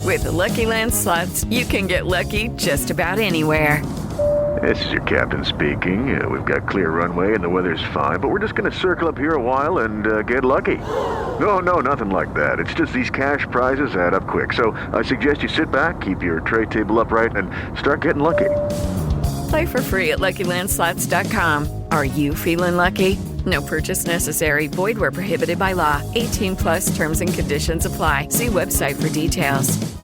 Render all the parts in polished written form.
With the Lucky Land Slots, you can get lucky just about anywhere. This is your captain speaking. We've got clear runway and the weather's fine, but we're just going to circle up here a while and get lucky. No, nothing like that. It's just these cash prizes add up quick. So I suggest you sit back, keep your tray table upright, and start getting lucky. Play for free at LuckyLandSlots.com. Are you feeling lucky? No purchase necessary. Void where prohibited by law. 18+ terms and conditions apply. See website for details.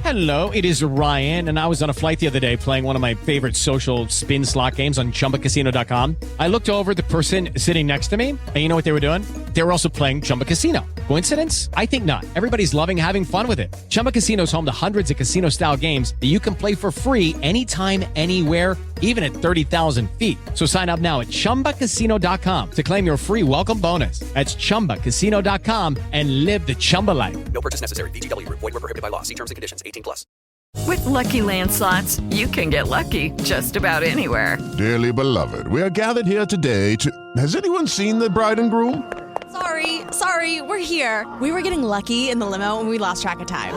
Hello, it is Ryan, and I was on a flight the other day playing one of my favorite social spin slot games on ChumbaCasino.com. I looked over at the person sitting next to me, and you know what they were doing? They were also playing Chumba Casino. Coincidence? I think not. Everybody's loving having fun with it. Chumba Casino is home to hundreds of casino-style games that you can play for free anytime, anywhere, even at 30,000 feet. So sign up now at ChumbaCasino.com to claim your free welcome bonus. That's ChumbaCasino.com and live the Chumba life. No purchase necessary. VGW. Void where prohibited by law. See terms and conditions. 18+. With Lucky Land Slots, you can get lucky just about anywhere. Dearly beloved, we are gathered here today to... Has anyone seen the bride and groom? Sorry, we're here. We were getting lucky in the limo and we lost track of time.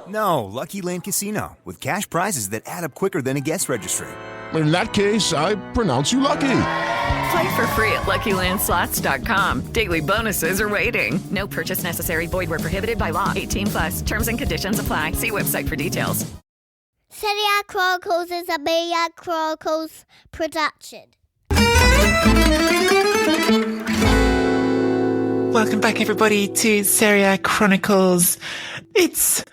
No, Lucky Land Casino, with cash prizes that add up quicker than a guest registry. In that case, I pronounce you lucky. Play for free at LuckyLandSlots.com. Daily bonuses are waiting. No purchase necessary. Void where prohibited by law. 18+. Terms and conditions apply. See website for details. Serie Chronicles is a Media Chronicles production. Welcome back, everybody, to Serie Chronicles. It's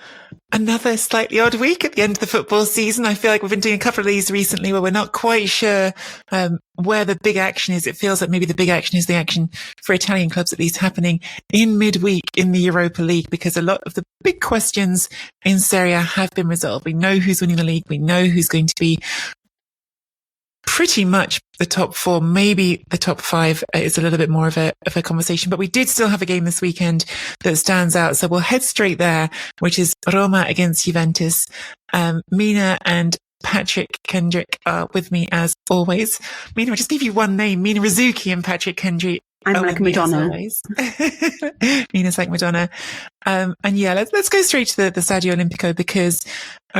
another slightly odd week at the end of the football season. I feel like we've been doing a couple of these recently where we're not quite sure where the big action is. It feels like maybe the big action is the action for Italian clubs, at least happening in midweek in the Europa League, because a lot of the big questions in Serie A have been resolved. We know who's winning the league. We know who's going to be pretty much the top four. Maybe the top five is a little bit more of a conversation, but we did still have a game this weekend that stands out. So we'll head straight there, which is Roma against Juventus. Mina and Patrick Kendrick are with me as always. Mina, I'll just give you one name, Mina Rizuki and Patrick Kendrick. I'm like Madonna. Mina's like Madonna. And yeah, let's go straight to the Stadio Olimpico, because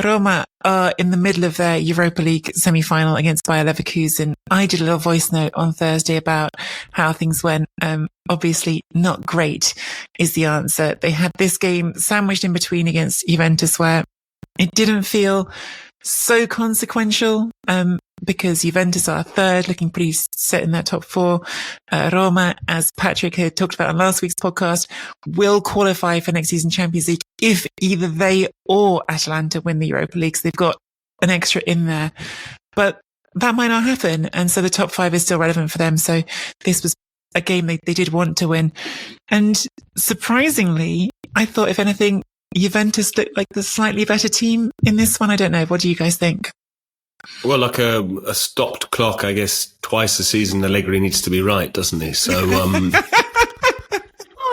Roma are in the middle of their Europa League semi-final against Bayer Leverkusen. I did a little voice note on Thursday about how things went. Obviously not great is the answer. They had this game sandwiched in between against Juventus where it didn't feel so consequential, because Juventus are third, looking pretty set in that top four. Roma, as Patrick had talked about on last week's podcast, will qualify for next season's Champions League if either they or Atalanta win the Europa League. So they've got an extra in there, but that might not happen. And so the top five is still relevant for them. So this was a game they did want to win. And surprisingly, I thought, if anything, Juventus looked like the slightly better team in this one. I don't know. What do you guys think? Well, like a stopped clock, I guess twice a season Allegri needs to be right, doesn't he? So, Oh,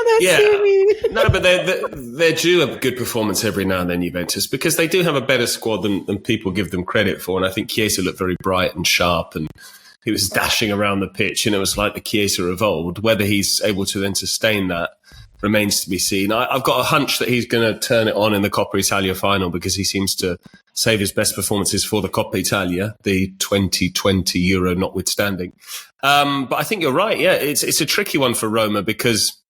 that's yeah, so mean. no, but they're due a good performance every now and then, Juventus, because they do have a better squad than people give them credit for. And I think Chiesa looked very bright and sharp, and he was dashing around the pitch, and it was like the Chiesa of old. Whether he's able to then sustain that remains to be seen. I've got a hunch that he's going to turn it on in the Coppa Italia final, because he seems to save his best performances for the Coppa Italia, the 2020 Euro notwithstanding. But I think you're right. Yeah, it's a tricky one for Roma, because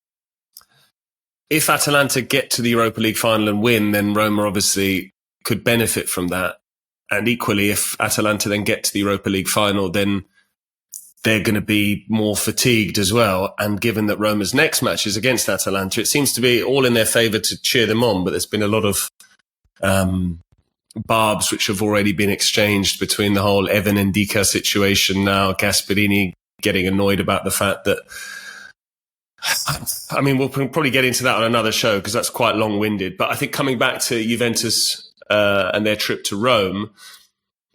if Atalanta get to the Europa League final and win, then Roma obviously could benefit from that. And equally, if Atalanta then get to the Europa League final, then they're going to be more fatigued as well. And given that Roma's next match is against Atalanta, it seems to be all in their favour to cheer them on. But there's been a lot of barbs which have already been exchanged between the whole Evan Ndika situation now. Gasperini getting annoyed about the fact that, I mean, we'll probably get into that on another show because that's quite long-winded. But I think coming back to Juventus and their trip to Rome,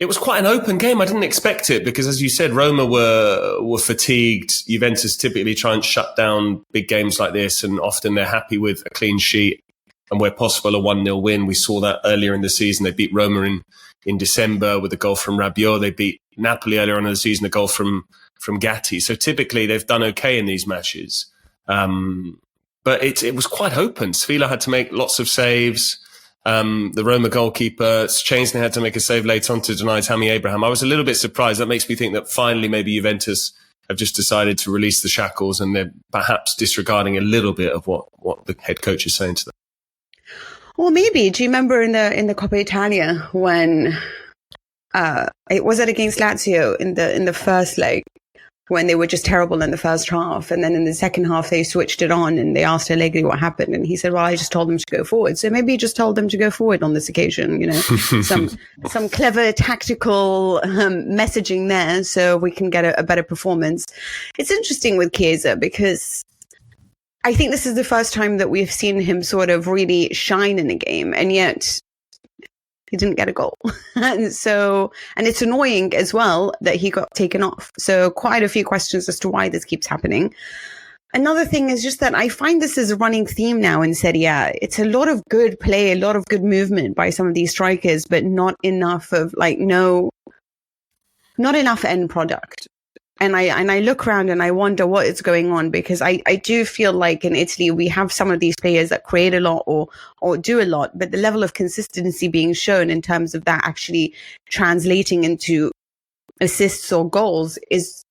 it was quite an open game. I didn't expect it because, as you said, Roma were fatigued. Juventus typically try and shut down big games like this, and often they're happy with a clean sheet and, where possible, a 1-0 win. We saw that earlier in the season. They beat Roma in December with a goal from Rabiot. They beat Napoli earlier on in the season, a goal from Gatti. So typically they've done okay in these matches. But it was quite open. Sfila had to make lots of saves. The Roma goalkeeper, Szczęsny, had to make a save late on to deny Tammy Abraham. I was a little bit surprised. That makes me think that finally maybe Juventus have just decided to release the shackles and they're perhaps disregarding a little bit of what the head coach is saying to them. Well, maybe. Do you remember in the Coppa Italia when it was against Lazio in the first leg, when they were just terrible in the first half, and then in the second half they switched it on and they asked Allegri what happened, and he said, "Well, I just told them to go forward." So maybe he just told them to go forward on this occasion. Some clever tactical messaging there, so we can get a better performance. It's interesting with Chiesa because I think this is the first time that we've seen him sort of really shine in a game, and yet he didn't get a goal. And it's annoying as well that he got taken off. So quite a few questions as to why this keeps happening. Another thing is just that I find this is a running theme now in Serie A. It's a lot of good play, a lot of good movement by some of these strikers, but not enough not enough end product. And I look around and I wonder what is going on, because I do feel like in Italy we have some of these players that create a lot or do a lot, but the level of consistency being shown in terms of that actually translating into assists or goals it's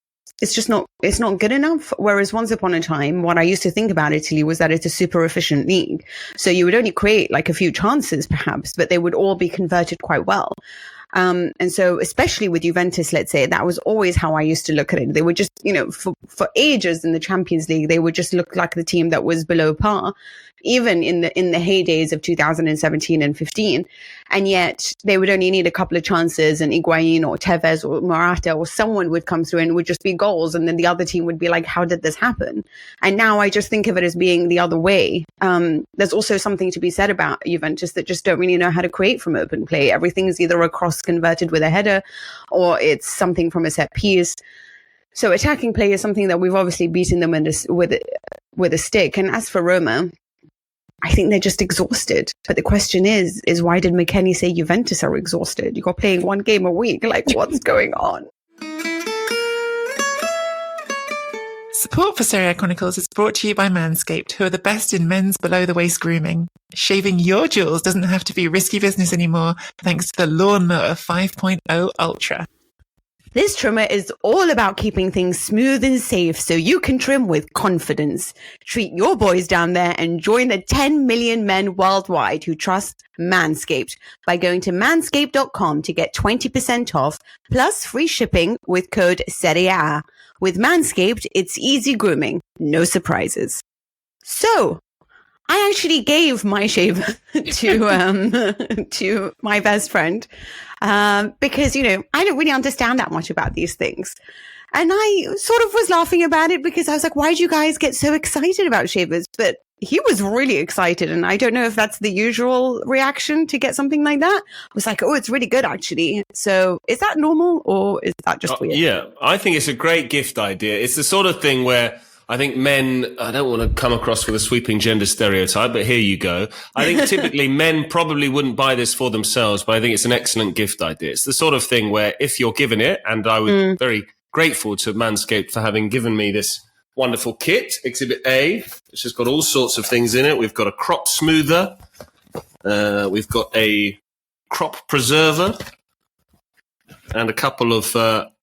not good enough. Whereas once upon a time, what I used to think about Italy was that it's a super efficient league. So you would only create like a few chances perhaps, but they would all be converted quite well. And so especially with Juventus, let's say, that was always how I used to look at it. They were just, for ages in the Champions League, they would just look like the team that was below par, even in the heydays of 2017 and 15. And yet they would only need a couple of chances and Higuain or Tevez or Morata or someone would come through and it would just be goals. And then the other team would be like, how did this happen? And now I just think of it as being the other way. There's also something to be said about Juventus that just don't really know how to create from open play. Everything is either a cross converted with a header or it's something from a set piece. So attacking play is something that we've obviously beaten them with a stick. And as for Roma, I think they're just exhausted. But the question is why did McKennie say Juventus are exhausted? You're playing one game a week. Like, what's going on? Support for Serie A Chronicles is brought to you by Manscaped, who are the best in men's below-the-waist grooming. Shaving your jewels doesn't have to be risky business anymore, thanks to the Lawnmower 5.0 Ultra. This trimmer is all about keeping things smooth and safe so you can trim with confidence. Treat your boys down there and join the 10 million men worldwide who trust Manscaped by going to manscaped.com to get 20% off plus free shipping with code SERIA. With Manscaped, it's easy grooming, no surprises. So, I actually gave my shaver to my best friend because, I don't really understand that much about these things. And I sort of was laughing about it because I was like, why do you guys get so excited about shavers? But he was really excited. And I don't know if that's the usual reaction to get something like that. I was like, oh, it's really good, actually. So is that normal or is that just weird? Yeah, I think it's a great gift idea. It's the sort of thing where I think men, I don't want to come across with a sweeping gender stereotype, but here you go. I think typically men probably wouldn't buy this for themselves, but I think it's an excellent gift idea. It's the sort of thing where if you're given it, and I was very grateful to Manscaped for having given me this wonderful kit, Exhibit A, which has got all sorts of things in it. We've got a crop smoother. We've got a crop preserver and a couple of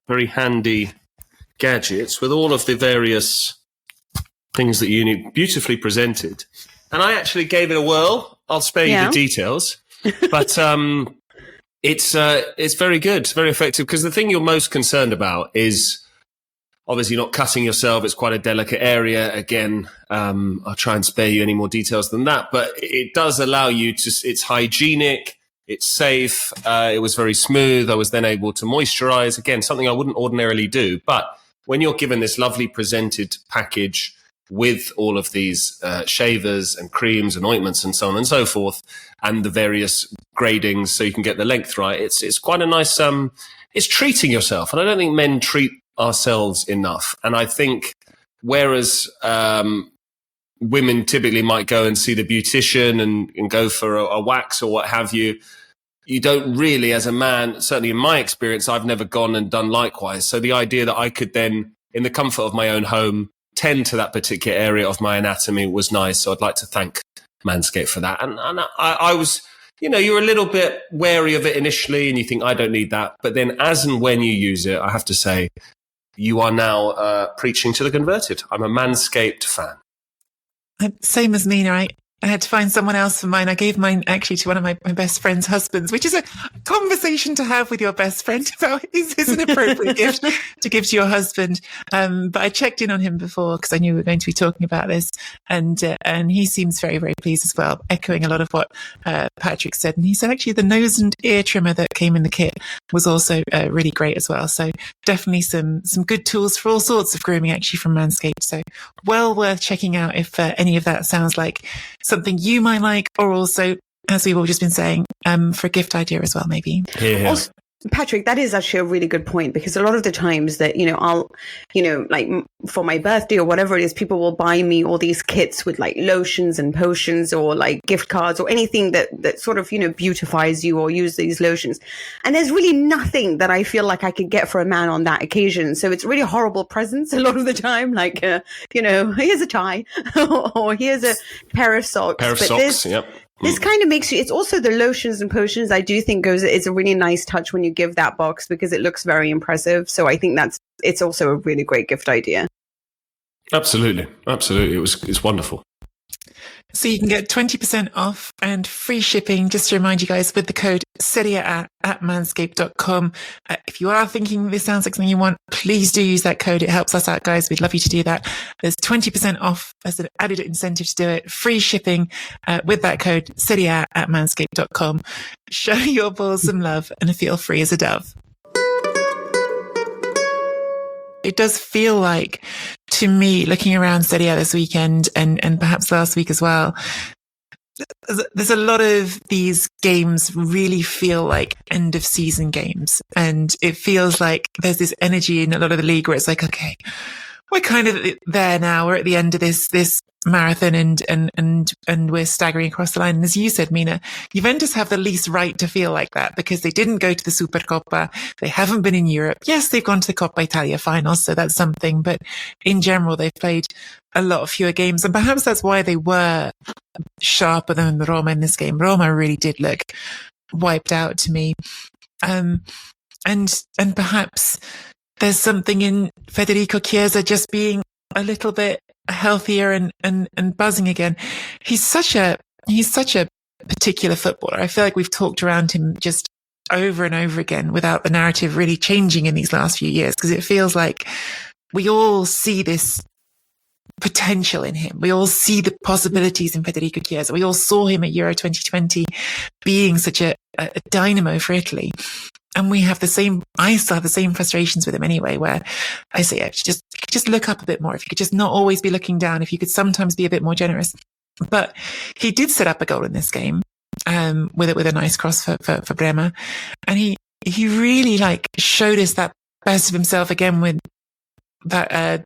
very handy gadgets with all of the various things that you need, beautifully presented. And I actually gave it a whirl. I'll spare you the details. But it's very good. It's very effective because the thing you're most concerned about is obviously not cutting yourself. It's quite a delicate area. Again, I'll try and spare you any more details than that. But it does allow you to, it's hygienic. It's safe. It was very smooth. I was then able to moisturize. Again, something I wouldn't ordinarily do. But when you're given this lovely presented package with all of these shavers and creams and ointments and so on and so forth, and the various gradings so you can get the length right, it's quite a nice, it's treating yourself. And I don't think men treat ourselves enough. And I think whereas women typically might go and see the beautician and go for a wax or what have you, you don't really, as a man, certainly in my experience, I've never gone and done likewise. So the idea that I could then, in the comfort of my own home, tend to that particular area of my anatomy was nice. So I'd like to thank Manscaped for that. And I was you're a little bit wary of it initially and you think, I don't need that. But then as and when you use it, I have to say, you are now preaching to the converted. I'm a Manscaped fan. Same as me, right? I had to find someone else for mine. I gave mine actually to one of my best friend's husbands, which is a conversation to have with your best friend about is this an appropriate gift to give to your husband. But I checked in on him before because I knew we were going to be talking about this. And he seems very, very pleased as well, echoing a lot of what Patrick said. And he said actually the nose and ear trimmer that came in the kit was also really great as well. So definitely some good tools for all sorts of grooming actually from Manscaped. So well worth checking out if any of that sounds like something you might like, or also, as we've all just been saying, for a gift idea as well, maybe. Yeah. Also, Patrick, that is actually a really good point, because a lot of the times that, I'll, like for my birthday or whatever it is, people will buy me all these kits with like lotions and potions or like gift cards or anything that sort of, beautifies you, or use these lotions. And there's really nothing that I feel like I could get for a man on that occasion. So it's really horrible presents a lot of the time. Like, here's a tie or here's a pair of socks. Yep. This kind of makes you, it's also the lotions and potions I do think it's a really nice touch when you give that box, because it looks very impressive. So I think it's also a really great gift idea. Absolutely. It's wonderful. So you can get 20% off and free shipping, just to remind you guys, with the code Serie at manscaped.com. If you are thinking this sounds like something you want, please do use that code. It helps us out, guys. We'd love you to do that. There's 20% off as an added incentive to do it. Free shipping with that code Serie at manscaped.com. Show your balls some love and feel free as a dove. It does feel like, to me, looking around Serie A this weekend and perhaps last week as well, there's a lot of these games really feel like end of season games. And it feels like there's this energy in a lot of the league where it's like, okay, we're kind of there now. We're at the end of this marathon and we're staggering across the line. And as you said, Mina, Juventus have the least right to feel like that, because they didn't go to the Supercoppa. They haven't been in Europe. Yes, they've gone to the Coppa Italia finals, so that's something. But in general, they've played a lot of fewer games. And perhaps that's why they were sharper than Roma in this game. Roma really did look wiped out to me. And perhaps there's something in Federico Chiesa just being a little bit healthier and buzzing again. He's such a particular footballer. I feel like we've talked around him just over and over again without the narrative really changing in these last few years, because it feels like we all see this potential in him. We all see the possibilities in Federico Chiesa. We all saw him at Euro 2020 being such a dynamo for Italy. And I still have the same frustrations with him anyway, where I say, yeah, just look up a bit more. If you could just not always be looking down, if you could sometimes be a bit more generous. But he did set up a goal in this game, with a nice cross for Bremer. And he really showed us that best of himself again with that,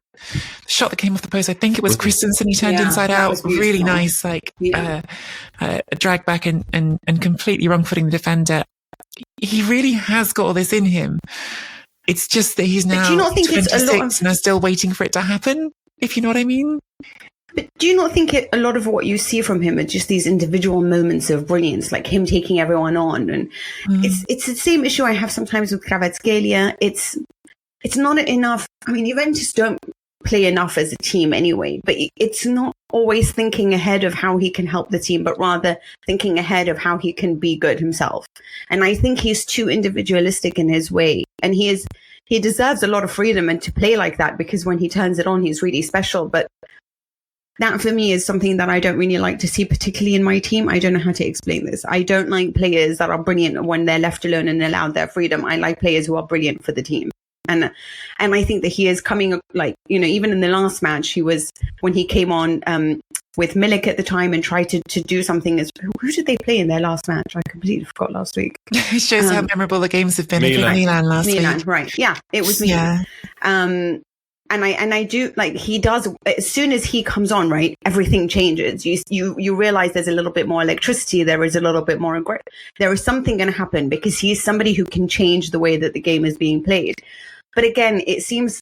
shot that came off the post. I think it was Christensen. He turned inside out. Really nice, drag back and completely wrong footing the defender. He really has got all this in him. It's just that he's now 26 and are still waiting for it to happen, if you know what I mean. But do you not think a lot of what you see from him are just these individual moments of brilliance, like him taking everyone on? And it's the same issue I have sometimes with Kvaratskhelia. It's not enough. I mean, Juventus don't play enough as a team anyway, but it's not always thinking ahead of how he can help the team, but rather thinking ahead of how he can be good himself. And I think he's too individualistic in his way, and he deserves a lot of freedom and to play like that, because when he turns it on, he's really special. But that for me is something that I don't really like to see, particularly in my team. I don't know how to explain this. I don't like players that are brilliant when they're left alone and allowed their freedom. I like players who are brilliant for the team. And I think that he is coming, even in the last match, when he came on with Milik at the time and tried to do something. Who did they play in their last match? I completely forgot last week. It shows how memorable the games have been. Milan last week. Right. Yeah, it was Milan. Yeah. And I do, he does, as soon as he comes on, right, everything changes. You realize there's a little bit more electricity. There is a little bit more, there is something going to happen, because he's somebody who can change the way that the game is being played. But again, it seems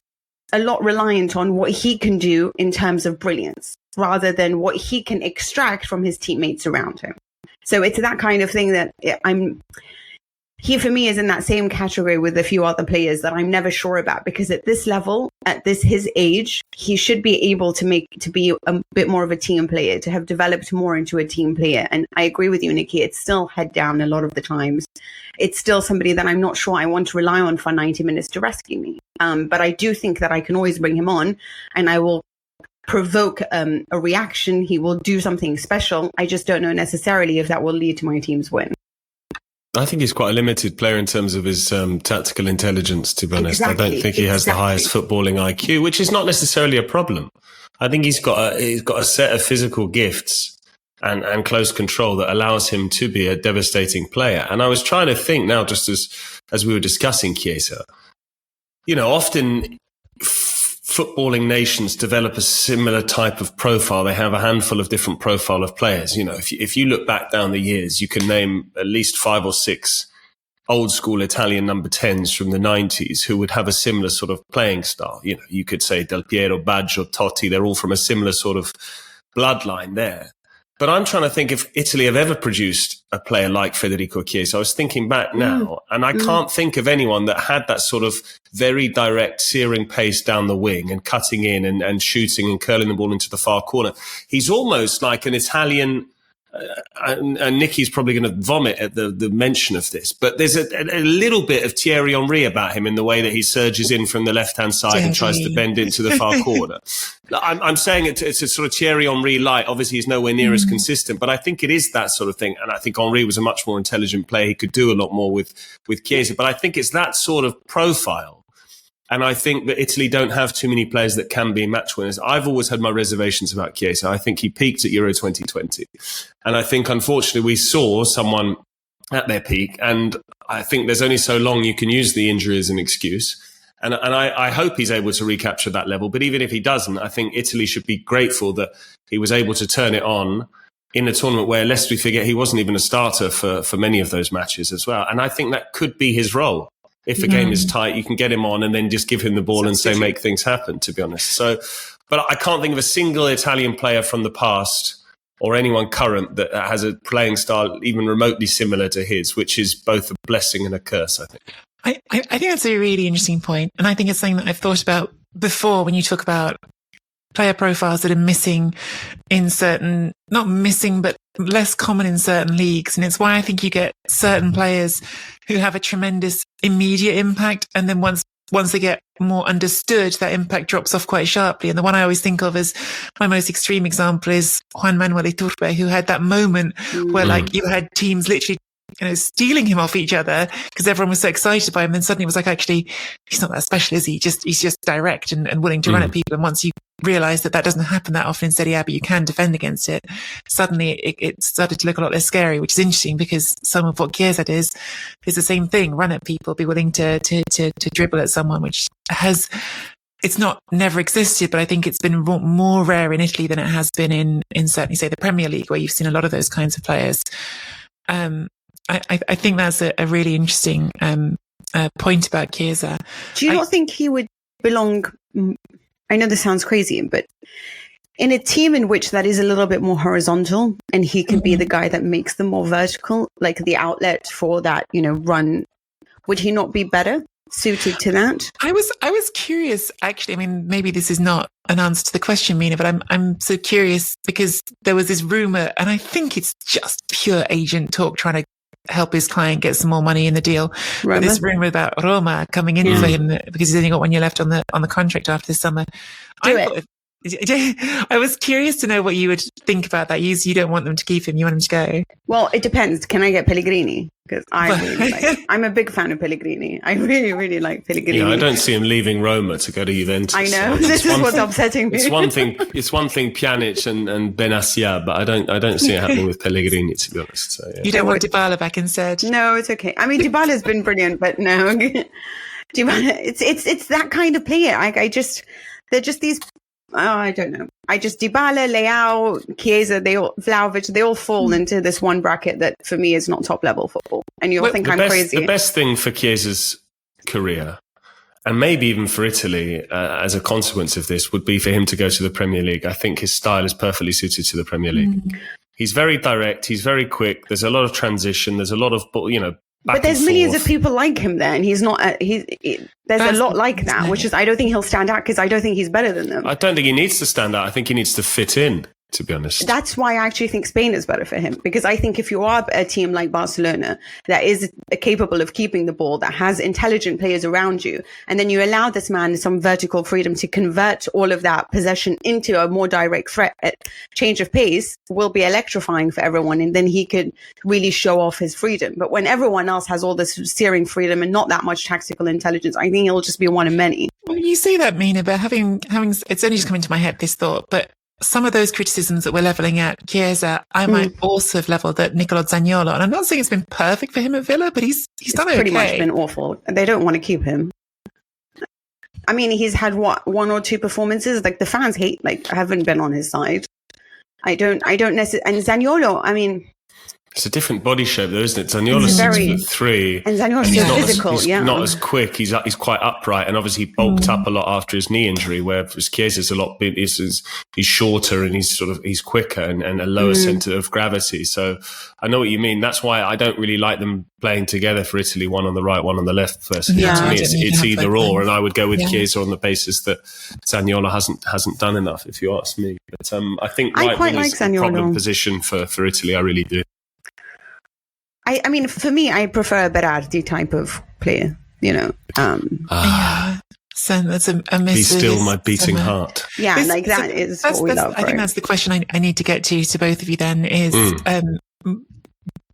a lot reliant on what he can do in terms of brilliance, rather than what he can extract from his teammates around him. So it's that kind of thing that he for me is in that same category with a few other players that I'm never sure about, because at this level, at his age, he should be able to be a bit more of a team player, to have developed more into a team player. And I agree with you, Nikki, it's still head down a lot of the times. It's still somebody that I'm not sure I want to rely on for 90 minutes to rescue me. But I do think that I can always bring him on, and I will provoke a reaction. He will do something special. I just don't know necessarily if that will lead to my team's win. I think he's quite a limited player in terms of his tactical intelligence, to be honest. Exactly, I don't think he has the highest footballing IQ, which is not necessarily a problem. I think he's got a set of physical gifts and close control that allows him to be a devastating player. And I was trying to think now, just as we were discussing Chiesa, often footballing nations develop a similar type of profile. They have a handful of different profile of players. If you look back down the years, you can name at least 5 or 6 old school Italian number 10s from the 90s who would have a similar sort of playing style. You could say Del Piero, Baggio, Totti. They're all from a similar sort of bloodline there. But I'm trying to think if Italy have ever produced a player like Federico Chiesa. I was thinking back now, and I can't think of anyone that had that sort of very direct, searing pace down the wing and cutting in and shooting and curling the ball into the far corner. He's almost like an Italian, and Nicky's probably going to vomit at the mention of this, but there's a little bit of Thierry Henry about him in the way that he surges in from the left-hand side and tries to bend into the far corner. I'm saying it's a sort of Thierry Henry light. Obviously, he's nowhere near as consistent, but I think it is that sort of thing. And I think Henry was a much more intelligent player. He could do a lot more with Chiesa, but I think it's that sort of profile. And I think that Italy don't have too many players that can be match winners. I've always had my reservations about Chiesa. I think he peaked at Euro 2020. And I think, unfortunately, we saw someone at their peak. And I think there's only so long you can use the injury as an excuse. And I hope he's able to recapture that level. But even if he doesn't, I think Italy should be grateful that he was able to turn it on in a tournament where, lest we forget, he wasn't even a starter for many of those matches as well. And I think that could be his role. If the game is tight, you can get him on and then just give him the ball and say, make things happen, to be honest. So, but I can't think of a single Italian player from the past or anyone current that has a playing style even remotely similar to his, which is both a blessing and a curse, I think. I think that's a really interesting point. And I think it's something that I've thought about before when you talk about player profiles that are missing in certain, not missing, but less common in certain leagues. And it's why I think you get certain players who have a tremendous immediate impact. And then once they get more understood, that impact drops off quite sharply. And the one I always think of as my most extreme example is Juan Manuel Iturbe, who had that moment where you had teams literally stealing him off each other because everyone was so excited by him. And suddenly it was like, actually, he's not that special, is he? He's just direct and willing to run at people. And once you realize that doesn't happen that often in Serie A, but you can defend against it, suddenly it started to look a lot less scary, which is interesting because some of what Chiesa is the same thing. Run at people, be willing to dribble at someone, which it's not never existed, but I think it's been more rare in Italy than it has been in certainly, say, the Premier League, where you've seen a lot of those kinds of players. I think that's a really interesting point about Chiesa. Do you not think he would belong? I know this sounds crazy, but in a team in which that is a little bit more horizontal, and he can be the guy that makes them more vertical, like the outlet for that, run, would he not be better suited to that? I was curious, actually. I mean, maybe this is not an answer to the question, Mina, but I'm so curious because there was this rumor, and I think it's just pure agent talk trying to help his client get some more money in the deal. This rumor about Roma coming in for him because he's only got 1 year left on the contract after this summer. I was curious to know what you would think about that. You don't want them to keep him, you want him to go. Well, it depends. Can I get Pellegrini? Because I'm a big fan of Pellegrini. I really, really like Pellegrini. Yeah, I don't see him leaving Roma to go to Juventus. I know. This is what's upsetting me. It's one thing Pjanic and Benassia, but I don't see it happening with Pellegrini, to be honest. So, yeah. You don't want Dybala back instead? No, it's okay. I mean, Dybala's been brilliant, but no. Dybala, it's that kind of player. They're just these. Oh, I don't know. Dybala, Leao, Chiesa, Vlahovic, they all fall into this one bracket that for me is not top level football. And you'll think I'm crazy. The best thing for Chiesa's career, and maybe even for Italy as a consequence of this, would be for him to go to the Premier League. I think his style is perfectly suited to the Premier League. He's very direct. He's very quick. There's a lot of transition. There's a lot of, but there's millions of people like him there, and he's not. There's a lot like that, which is I don't think he'll stand out because I don't think he's better than them. I don't think he needs to stand out. I think he needs to fit in, to be honest. That's why I actually think Spain is better for him, because I think if you are a team like Barcelona that is capable of keeping the ball, that has intelligent players around you, and then you allow this man some vertical freedom to convert all of that possession into a more direct threat, change of pace will be electrifying for everyone, and then he could really show off his freedom. But when everyone else has all this steering freedom and not that much tactical intelligence, I think he'll just be one of many. Well, you say that, Mina, but having it's only just come into my head, this thought, but some of those criticisms that we're levelling at Chiesa, I might also have levelled at Nicolo Zaniolo. And I'm not saying it's been perfect for him at Villa, but he's done okay. Pretty much been awful. They don't want to keep him. I mean, he's had one or two performances. Like the fans haven't been on his side. I don't necessarily. And Zaniolo, I mean, it's a different body shape, though, isn't it? Zaniolo's 6'3", and Zaniolo's physical. He's not as quick. He's quite upright, and obviously he bulked up a lot after his knee injury. Whereas Chiesa's a lot big. He's shorter and he's quicker and a lower centre of gravity. So I know what you mean. That's why I don't really like them playing together for Italy, one on the right, one on the left. Personally, to me, it's either or, and I would go with Chiesa on the basis that Zaniolo hasn't done enough. If you ask me, but I think right wing is a problem position for Italy. I really do. I mean, for me, I prefer a Berardi type of player, So that's a miss. Be still my beating heart. Yeah, that is what we love. I think that's the question I need to get to both of you then is,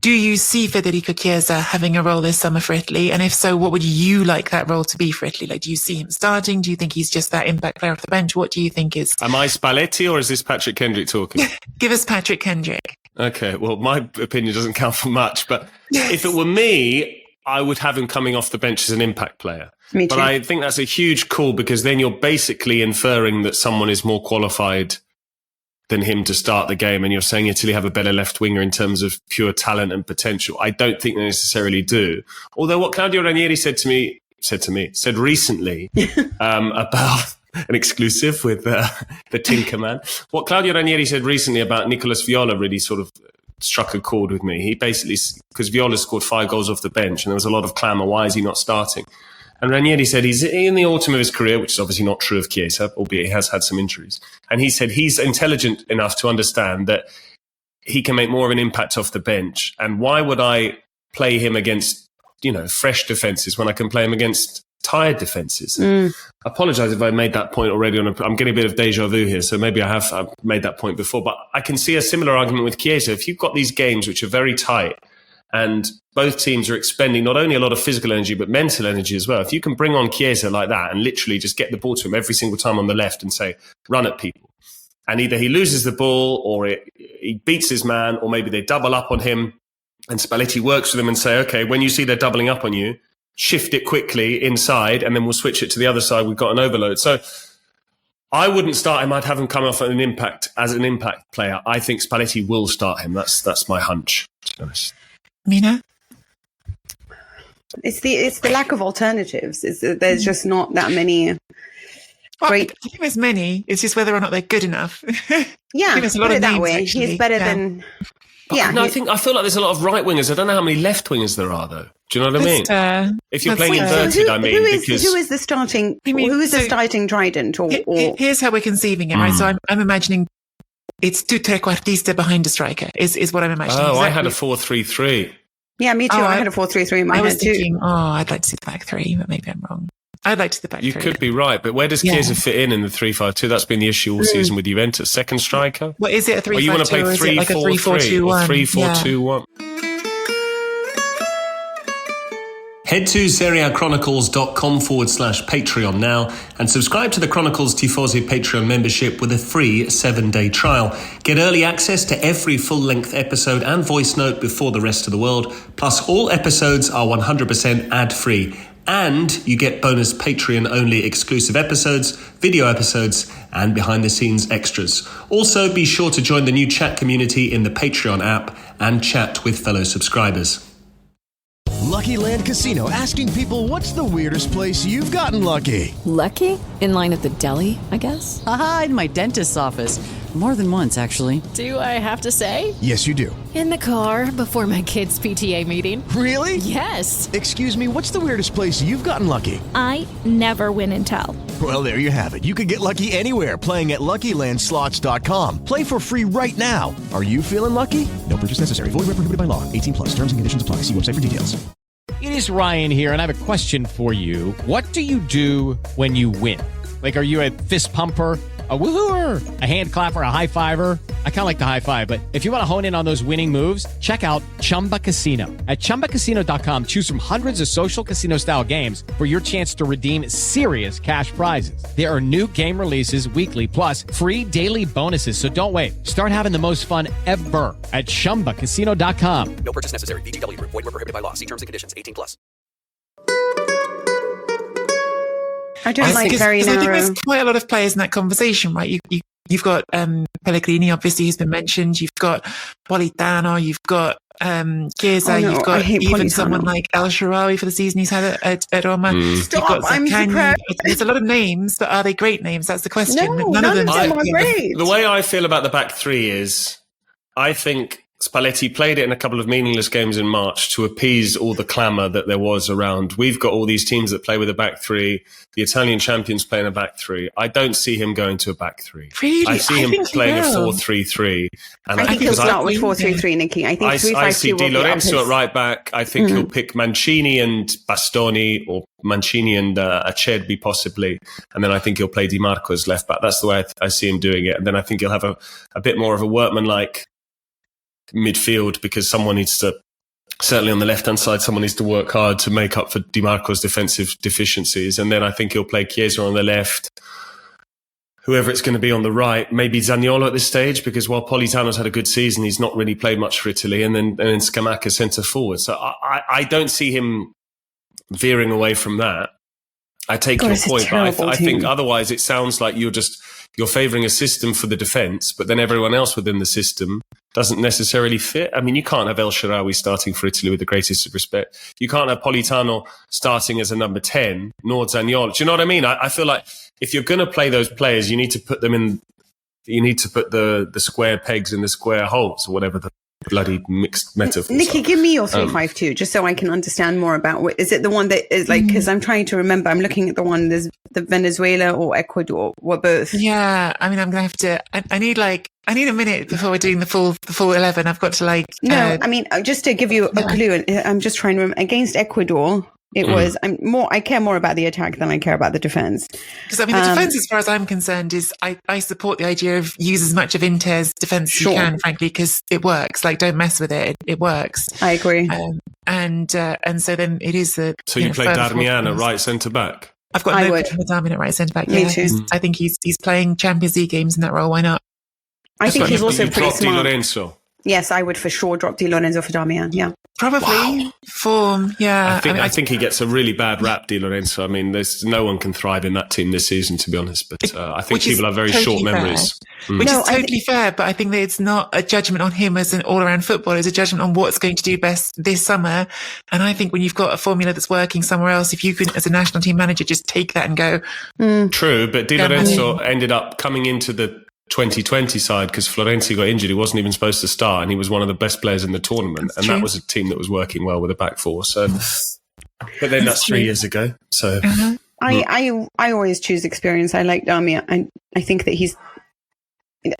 do you see Federico Chiesa having a role this summer for Italy? And if so, what would you like that role to be for Italy? Like, do you see him starting? Do you think he's just that impact player off the bench? What do you think is... Am I Spalletti or is this Patrick Kendrick talking? Give us Patrick Kendrick. Okay, well, my opinion doesn't count for much, but if it were me, I would have him coming off the bench as an impact player. Me too. But I think that's a huge call because then you're basically inferring that someone is more qualified than him to start the game, and you're saying Italy have a better left winger in terms of pure talent and potential. I don't think they necessarily do. Although what Claudio Ranieri said recently about an exclusive with the Tinkerman. What Claudio Ranieri said recently about Nicolas Viola really sort of struck a chord with me. He basically, because Viola scored 5 goals off the bench, and there was a lot of clamour, why is he not starting? And Ranieri said he's in the autumn of his career, which is obviously not true of Chiesa, albeit he has had some injuries. And he said he's intelligent enough to understand that he can make more of an impact off the bench. And why would I play him against, fresh defences when I can play him against tired defences? I apologise if I made that point already. I'm getting a bit of deja vu here, so maybe I've made that point before. But I can see a similar argument with Chiesa. If you've got these games which are very tight, and both teams are expending not only a lot of physical energy, but mental energy as well. If you can bring on Chiesa like that and literally just get the ball to him every single time on the left and say, run at people. And either he loses the ball or he beats his man, or maybe they double up on him and Spalletti works with them and say, okay, when you see they're doubling up on you, shift it quickly inside and then we'll switch it to the other side. We've got an overload. So I wouldn't start him. I'd have him come off as an impact player. I think Spalletti will start him. That's my hunch, to be honest. Mina? It's the lack of alternatives. There's just not that many. Great. I think there's many. It's just whether or not they're good enough. Yeah, there's a lot of that way. Actually. He's better than. Yeah, no, I feel like there's a lot of right wingers. I don't know how many left wingers there are, though. Do you know what I mean? If you're playing inverted, who is the starting? Who is the starting trident? Or here's how we're conceiving it, right? So I'm imagining. It's 2 trequartiste behind a striker is what I'm imagining. Oh, exactly. I had a 4-3-3. Yeah, me too. I had a 4-3-3 in my head too. Thinking, I'd like to see the back three, but maybe I'm wrong. I'd like to see the back three. You could be right, but where does Chiesa fit in the 3-5-2? That's been the issue all season with Juventus. Second striker? Well, is it a 3-5-2 or you want to play 3-4-3 like a 3-4-2-1? Or 3-4-2-1? Head to SerieAchronicles.com/Patreon now and subscribe to the Chronicles Tifosi Patreon membership with a free 7-day trial. Get early access to every full-length episode and voice note before the rest of the world. Plus, all episodes are 100% ad-free. And you get bonus Patreon-only exclusive episodes, video episodes, and behind-the-scenes extras. Also, be sure to join the new chat community in the Patreon app and chat with fellow subscribers. Lucky Land Casino, asking people, what's the weirdest place you've gotten lucky? Lucky? In line at the deli, I guess? Aha, in my dentist's office. More than once, actually. Do I have to say? Yes, you do. In the car before my kids' PTA meeting. Really? Yes. Excuse me, what's the weirdest place you've gotten lucky? I never win and tell. Well, there you have it. You can get lucky anywhere, playing at LuckyLandSlots.com. Play for free right now. Are you feeling lucky? No purchase necessary. Void where prohibited by law. 18+. Terms and conditions apply. See website for details. It is Ryan here, and I have a question for you. What do you do when you win? Like, are you a fist pumper, a woohooer, a hand clapper, a high fiver? I kind of like the high five, but if you want to hone in on those winning moves, check out Chumba Casino. At ChumbaCasino.com, choose from hundreds of social casino-style games for your chance to redeem serious cash prizes. There are new game releases weekly, plus free daily bonuses. So don't wait. Start having the most fun ever at ChumbaCasino.com. No purchase necessary. VGW. Void where prohibited by law. See terms and conditions. 18+. I don't like very narrow. I think there's quite a lot of players in that conversation, right? You've got Pellegrini, obviously, who's been mentioned. You've got Politano. You've got Chiesa. You've got even Politano. Someone like El Shaarawy for the season he's had at Roma. Stop! I'm surprised. There's a lot of names, but are they great names? That's the question. No, none of them are great. The way I feel about the back three is, I think Spalletti played it in a couple of meaningless games in March to appease all the clamour that there was around. We've got all these teams that play with a back three. The Italian champions play in a back three. I don't see him going to a back three. Really? I see him playing a 4-3-3. And I think he'll start with 4-3-3, Nicky. I think 3-5-2 I see Di Lorenzo at at right back. I think he'll pick Mancini and Bastoni, or Mancini and Acerbi possibly. And then I think he'll play Di Marco as left back. That's the way I see him doing it. And then I think he'll have a bit more of a workman-like midfield, because someone needs to, certainly on the left-hand side, someone needs to work hard to make up for Di Marco's defensive deficiencies. And then I think he'll play Chiesa on the left, whoever it's going to be on the right, maybe Zaniolo at this stage, because while Politano's had a good season, he's not really played much for Italy, and then Scamacca centre forward. So I don't see him veering away from that. I take your point, but I think otherwise it sounds like you're favouring a system for the defence, but then everyone else within the system doesn't necessarily fit. I mean, you can't have El Shaarawy starting for Italy with the greatest of respect. You can't have Politano starting as a number 10, nor Zaniolo. Do you know what I mean? I feel like if you're going to play those players, you need to put them in, you need to put the square pegs in the square holes, or whatever the bloody mixed metaphors. Nicky, give me your 3-5-2 just so I can understand more about what is it. The one that is like, because I'm trying to remember, I'm looking at the one, there's the Venezuela or Ecuador, or both. Yeah, I mean, I'm gonna have to, I need a minute before we're doing the full 11. I've got to I mean, just to give you a clue, I'm just trying to remember, against Ecuador, it was, I care more about the attack than I care about the defense. Because I mean, the defense, as far as I'm concerned, is I support the idea of use as much of Inter's defense as you can, frankly, because it works. Like, don't mess with it. It works. I agree. And so then it is the. So you play Darmian at right centre back? I've got no problem with Darmian at right centre back. Me too. I think he's playing Champions League games in that role. Why not? I think he's also pretty smart. Di Lorenzo. Yes, I would for sure drop Di Lorenzo for Darmian. Yeah, probably form. Yeah, I think he gets a really bad rap, Di Lorenzo. I mean, there's no one can thrive in that team this season, to be honest. But I think people have very short memories, which is totally fair. But I think that it's not a judgment on him as an all-around footballer; it's a judgment on what's going to do best this summer. And I think when you've got a formula that's working somewhere else, if you can, as a national team manager, just take that and go. True, but Di Lorenzo ended up coming into the 2020 side because Florenzi got injured. He wasn't even supposed to start, and he was one of the best players in the tournament. That was a team that was working well with a back four. So, but then that's 3 years ago. So, I always choose experience. I like Darmian. I think that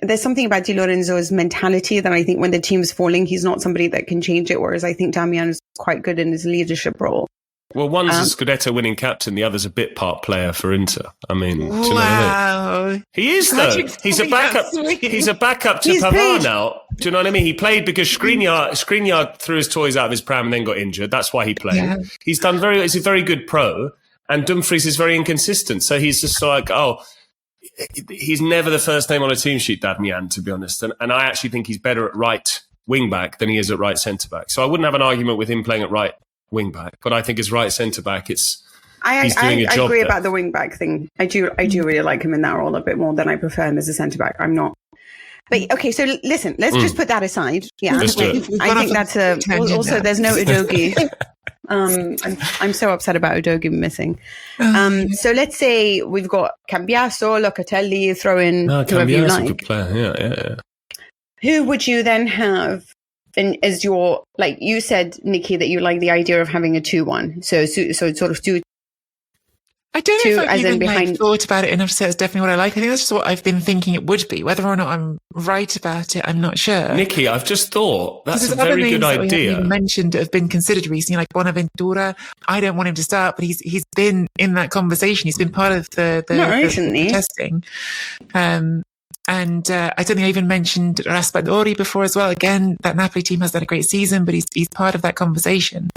there's something about Di Lorenzo's mentality that I think when the team's falling, he's not somebody that can change it. Whereas I think Darmian is quite good in his leadership role. Well, one's a Scudetto winning captain, the other's a bit part player for Inter. I mean, do you know what I mean? He is, though. He's a backup. He's a backup to Pavard now. Do you know what I mean? He played because Skriniar threw his toys out of his pram and then got injured. That's why he played. Yeah. He's a very good pro, and Dumfries is very inconsistent. So he's just like, he's never the first name on a team sheet, Darmian, to be honest. And I actually think he's better at right wing back than he is at right centre back. So I wouldn't have an argument with him playing at right wing back, but I think as right centre back, he's doing a job. I agree there. about the wing back thing. I do really like him in that role a bit more than I prefer him as a centre back. I'm not. But okay, so listen, let's just put that aside. Yeah, let's do it. I think that's also there's no Udogie. I'm so upset about Udogie missing. So let's say we've got Cambiaso, Locatelli, throw in whoever you like. A good player. Yeah. Who would you then have as your, like you said, Nikki, that you like the idea of having a 2-1. So sort of two. I don't know if I've even thought about it enough to say it's definitely what I like. I think that's just what I've been thinking it would be. Whether or not I'm right about it, I'm not sure. Nikki, I've just thought that's a very good idea. That we haven't even mentioned have been considered recently, like Bonaventura. I don't want him to start, but he's been in that conversation. He's been part of the testing. And I don't think I even mentioned Raspadori before as well. Again, that Napoli team has done a great season, but he's part of that conversation.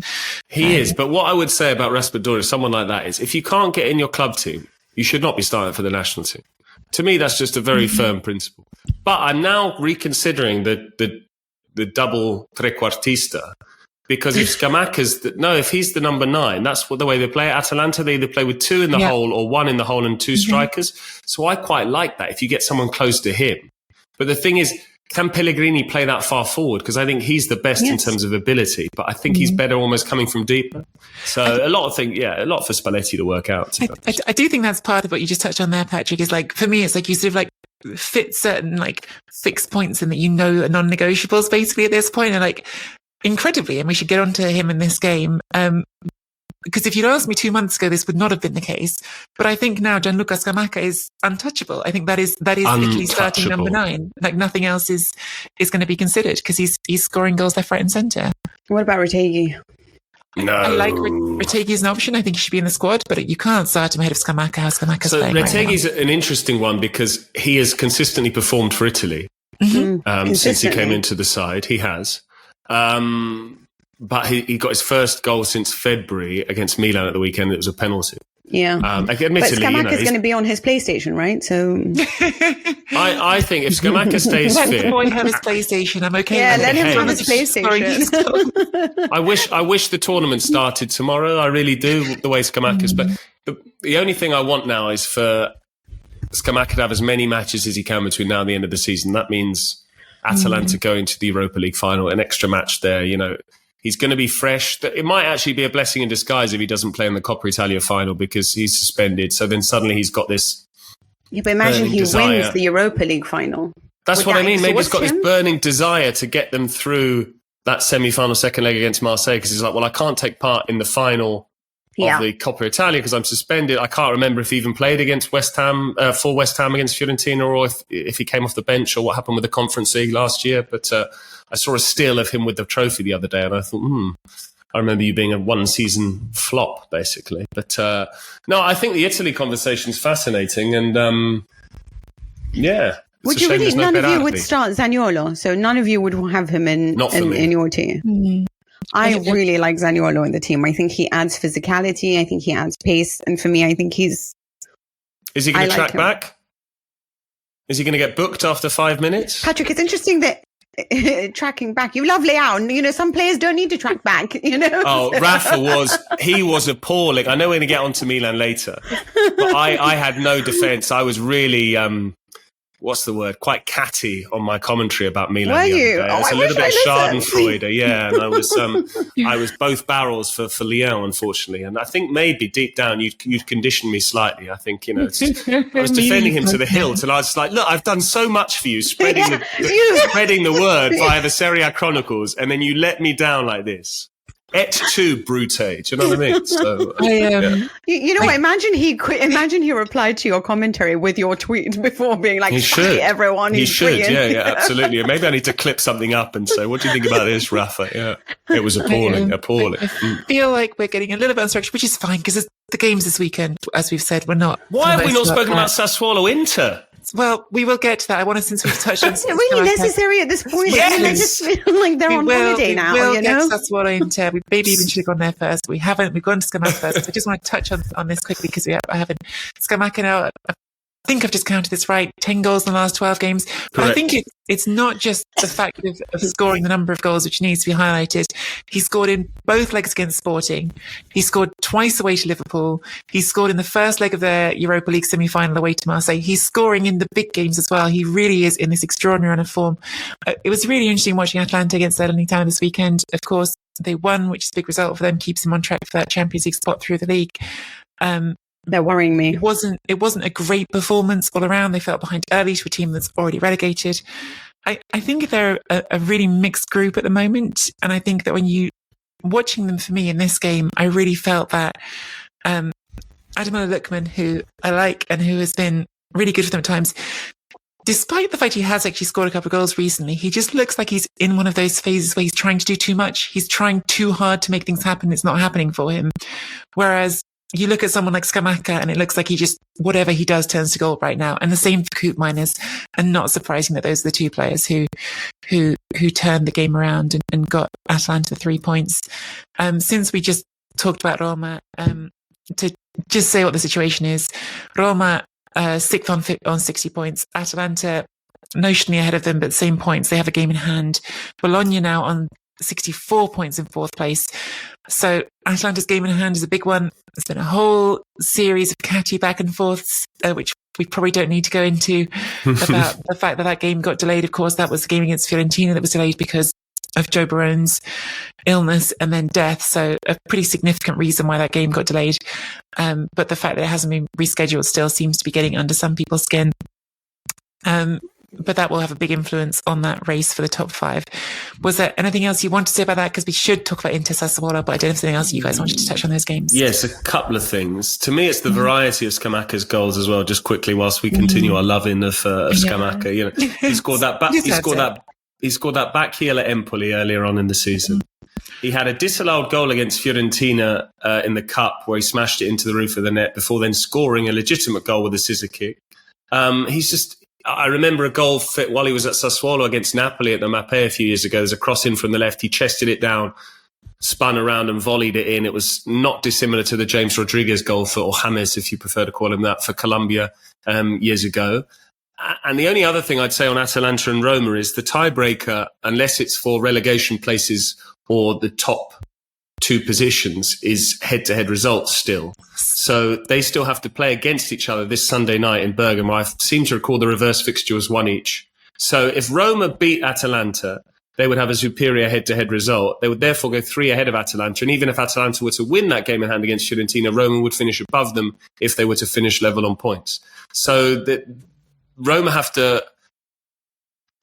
He is. But what I would say about Raspadori, someone like that, is if you can't get in your club team, you should not be starting for the national team. To me, that's just a very firm principle. But I'm now reconsidering the double trequartista. Because if Scamacca's, if he's the number 9, that's the way they play. Atalanta, they either play with 2 in the hole or 1 in the hole and 2 strikers. So I quite like that if you get someone close to him. But the thing is, can Pellegrini play that far forward? Because I think he's the best in terms of ability, but I think he's better almost coming from deeper. So a lot for Spalletti to work out. I do think that's part of what you just touched on there, Patrick, is like, for me, it's like you sort of like fit certain like fixed points in that are non-negotiables basically at this point. And like, incredibly, and we should get onto him in this game, because if you'd asked me 2 months ago, this would not have been the case. But I think now Gianluca Scamacca is untouchable. I think that is literally starting number 9. Like nothing else is going to be considered because he's scoring goals left, right, and centre. What about Retegui? No, I like Retegui as an option. I think he should be in the squad, but you can't start him ahead of Scamacca. How Scamacca's playing Retegui's an interesting one because he has consistently performed for Italy since he came into the side. He has. But he got his first goal since February against Milan at the weekend. It was a penalty. Yeah. Admittedly, but Scamacca's going to be on his PlayStation, right? So I think if Scamacca stays fit, boy have his PlayStation. I'm okay. Yeah, let him have his PlayStation. I wish the tournament started tomorrow. I really do. The way Scamacca's, but the only thing I want now is for Scamacca to have as many matches as he can between now and the end of the season. That means Atalanta going to the Europa League final, an extra match there. He's going to be fresh. It might actually be a blessing in disguise if he doesn't play in the Coppa Italia final because he's suspended. So then suddenly he's got this. Yeah, but imagine he wins the Europa League final. That's what I mean. Maybe he's got this burning desire to get them through that semi-final second leg against Marseille because he's like, well, I can't take part in the final of the Coppa Italia because I'm suspended. I can't remember if he even played against West Ham, for West Ham against Fiorentina, or if he came off the bench, or what happened with the Conference League last year. But I saw a still of him with the trophy the other day, and I thought, I remember you being a one-season flop, basically. But no, I think the Italy conversation is fascinating, and would you really? None of you would start Zaniolo, so none of you would have him in your team. Mm-hmm. I really like Zaniolo in the team. I think he adds physicality. I think he adds pace. And for me, I think he's... Is he going to track back? Is he going to get booked after 5 minutes? Patrick, it's interesting that tracking back. You love Leao. Some players don't need to track back, Oh, Rafa was appalling. I know we're going to get on to Milan later. But I had no defence. I was really... what's the word? Quite catty on my commentary about Milan. Were you? It was a little bit Schadenfreude, yeah. And I was both barrels for Lyon, unfortunately. And I think maybe deep down you'd conditioned me slightly. I think I was defending him to the hilt, and I was like, look, I've done so much for you, spreading the word via the Serie A Chronicles, and then you let me down like this. Et tu, Brute. Do you know what I mean? So, imagine he replied to your commentary with your tweet before being like, "Hey, everyone." He should. Yeah, absolutely. Maybe I need to clip something up and say, "What do you think about this, Rafa?" Yeah, it was appalling. I feel like we're getting a little bit unstructured, which is fine because the games this weekend, as we've said, we're not. Why have we not spoken about Sassuolo Inter? Well, we will get to that. I wanted, since we've touched on... Is it really necessary at this point? Yes. I just feel like they're on holiday now, We'll get to Sassuolo Inter. We maybe even should have gone there first. We haven't. We've gone to Scamacca first. I just want to touch on this quickly because I haven't. Scamacca now, I think I've just counted this right, 10 goals in the last 12 games. But correct. I think it's not just the fact of scoring the number of goals, which needs to be highlighted. He scored in both legs against Sporting. He scored twice away to Liverpool. He scored in the first leg of the Europa League semi-final away to Marseille. He's scoring in the big games as well. He really is in this extraordinary run of form. It was really interesting watching Atalanta against Salernitana this weekend. Of course, They won, which is a big result for them, keeps them on track for that Champions League spot through the league. They're worrying me. It wasn't a great performance all around. They fell behind early to a team that's already relegated. I think they're a really mixed group at the moment. And I think that when you watching them, for me in this game, I really felt that Ademola Lookman, who I like and who has been really good for them at times, despite the fact he has actually scored a couple of goals recently, he just looks like he's in one of those phases where he's trying to do too much. He's trying too hard to make things happen. It's not happening for him. Whereas you look at someone like Scamacca and it looks like he just, whatever he does turns to gold right now. And the same for Koopmeiners. And not surprising that those are the two players who turned the game around and got Atalanta 3 points. Since we just talked about Roma, to just say what the situation is, Roma, sixth on 60 points. Atalanta notionally ahead of them, but same points. They have a game in hand. Bologna now on 64 points in fourth place. So Atalanta's game in hand is a big one. There's been a whole series of catty back and forths, which we probably don't need to go into, about the fact that game got delayed. Of course, that was the game against Fiorentina that was delayed because of Joe Barone's illness and then death. So a pretty significant reason why that game got delayed. But the fact that it hasn't been rescheduled still seems to be getting under some people's skin. But that will have a big influence on that race for the top five. Was there anything else you want to say about that? Because we should talk about Inter Sassuolo, but I don't know if there's anything else you guys wanted to touch on those games. Yes, a couple of things. To me, it's the variety of Scamacca's goals as well. Just quickly, whilst we continue our loving of Scamacca, you know, he scored that back. He scored that back heel at Empoli earlier on in the season. He had a disallowed goal against Fiorentina in the cup where he smashed it into the roof of the net before then scoring a legitimate goal with a scissor kick. I remember a goal while he was at Sassuolo against Napoli at the Mapei a few years ago. There's a cross in from the left. He chested it down, spun around and volleyed it in. It was not dissimilar to the James Rodriguez goal or James, if you prefer to call him that, for Colombia years ago. And the only other thing I'd say on Atalanta and Roma is the tiebreaker, unless it's for relegation places or the top two positions, is head-to-head results still. So they still have to play against each other this Sunday night in Bergamo. I seem to recall the reverse fixture was 1 each. So if Roma beat Atalanta, they would have a superior head-to-head result. They would therefore go 3 ahead of Atalanta. And even if Atalanta were to win that game in hand against Fiorentina, Roma would finish above them if they were to finish level on points. So Roma have to...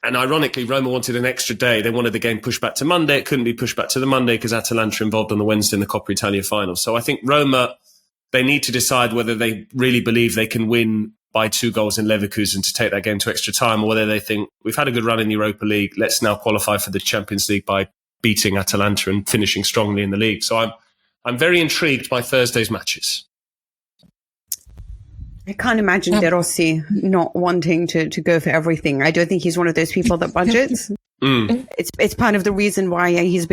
And ironically, Roma wanted an extra day. They wanted the game pushed back to Monday. It couldn't be pushed back to the Monday because Atalanta involved on the Wednesday in the Coppa Italia final. So I think Roma, they need to decide whether they really believe they can win by 2 goals in Leverkusen to take that game to extra time, or whether they think we've had a good run in the Europa League. Let's now qualify for the Champions League by beating Atalanta and finishing strongly in the league. So I'm very intrigued by Thursday's matches. I can't imagine De Rossi not wanting to go for everything. I don't think he's one of those people that budgets. It's part of the reason why he's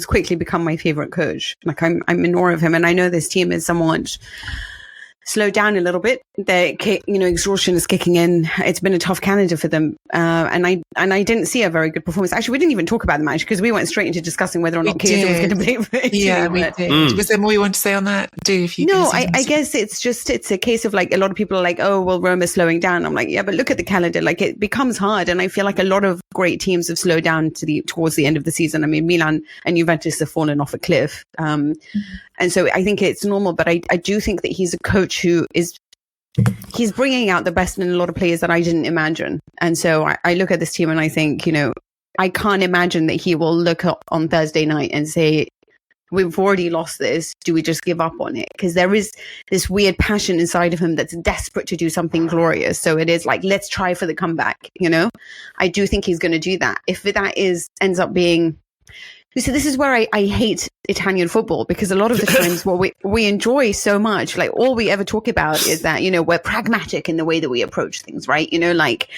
quickly become my favorite coach. Like I'm in awe of him, and I know this team is somewhat slowed down a little bit. Exhaustion is kicking in. It's been a tough calendar for them, and I didn't see a very good performance. Actually, we didn't even talk about the match because we went straight into discussing whether or not Chiesa was going to play for Italy. Yeah, we did. Was there more you want to say on that? I guess it's a case of like a lot of people are like, oh well, Roma's slowing down. I'm like, yeah, but look at the calendar. Like it becomes hard, and I feel like a lot of great teams have slowed down towards the end of the season. I mean, Milan and Juventus have fallen off a cliff, and so I think it's normal. But I do think that he's a coach who he's bringing out the best in a lot of players that I didn't imagine. And so I look at this team and I think, I can't imagine that he will look up on Thursday night and say, we've already lost this. Do we just give up on it? Because there is this weird passion inside of him that's desperate to do something glorious. So it is like, let's try for the comeback. I do think he's going to do that. If that ends up being... So this is where I hate Italian football, because a lot of the times what we enjoy so much, like all we ever talk about is that, we're pragmatic in the way that we approach things, right? Like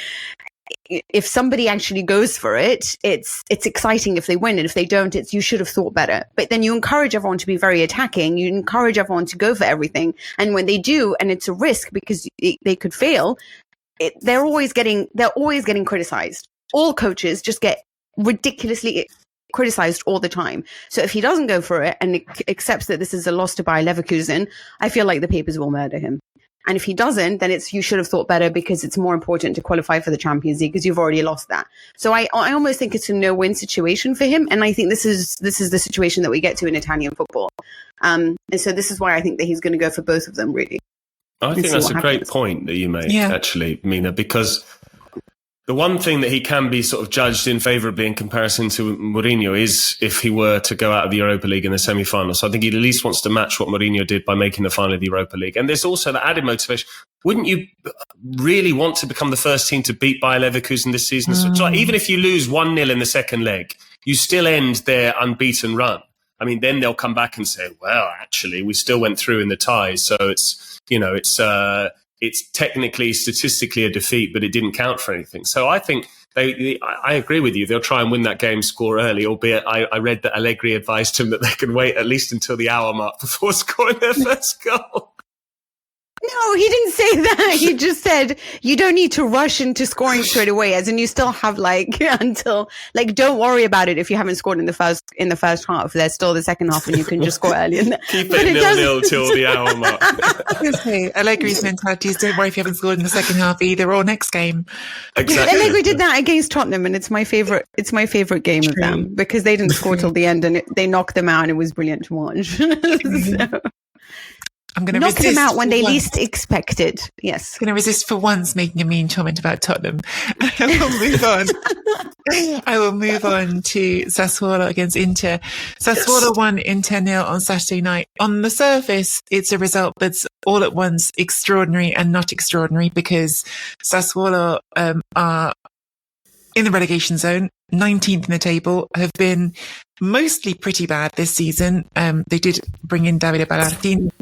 if somebody actually goes for it, it's exciting if they win. And if they don't, you should have thought better. But then you encourage everyone to be very attacking. You encourage everyone to go for everything. And when they do, and it's a risk because they could fail, they're always getting criticized. All coaches just get ridiculously criticized all the time. So if he doesn't go for it and accepts that this is a loss to Bayer Leverkusen, I feel like the papers will murder him. And if he doesn't, then you should have thought better, because it's more important to qualify for the Champions League because you've already lost that. So I almost think it's a no-win situation for him. And I think this is the situation that we get to in Italian football. And so this is why I think that he's going to go for both of them, really. I think that's a great point that you make, actually, Mina, because the one thing that he can be sort of judged in favourably in comparison to Mourinho is if he were to go out of the Europa League in the semi-final. So I think he at least wants to match what Mourinho did by making the final of the Europa League. And there's also the added motivation. Wouldn't you really want to become the first team to beat Bayer Leverkusen this season? So even if you lose 1-0 in the second leg, you still end their unbeaten run. I mean, then they'll come back and say, well, actually, we still went through in the ties. So it's technically, statistically a defeat, but it didn't count for anything. So I think I agree with you. They'll try and win that game, score early, albeit I read that Allegri advised him that they can wait at least until the hour mark before scoring their first goal. No, he didn't say that. He just said you don't need to rush into scoring straight away, as in you still have until don't worry about it if you haven't scored in the first half. There's still the second half and you can just score early. Keep it 0-0 till the hour mark. Allegri's mentality is don't worry if you haven't scored in the second half either, or next game. Exactly. Allegri did that against Tottenham, and it's my favorite game of them, because they didn't score till the end and they knocked them out, and it was brilliant to watch. So. I'm going to knock them out when they least expected. Yes. I'm going to resist for once making a mean comment about Tottenham. I will move on. I will move on to Sassuolo against Inter. Sassuolo won Inter 0 on Saturday night. On the surface, it's a result that's all at once extraordinary and not extraordinary, because Sassuolo are in the relegation zone, 19th in the table, have been mostly pretty bad this season. They did bring in Davide Ballardini,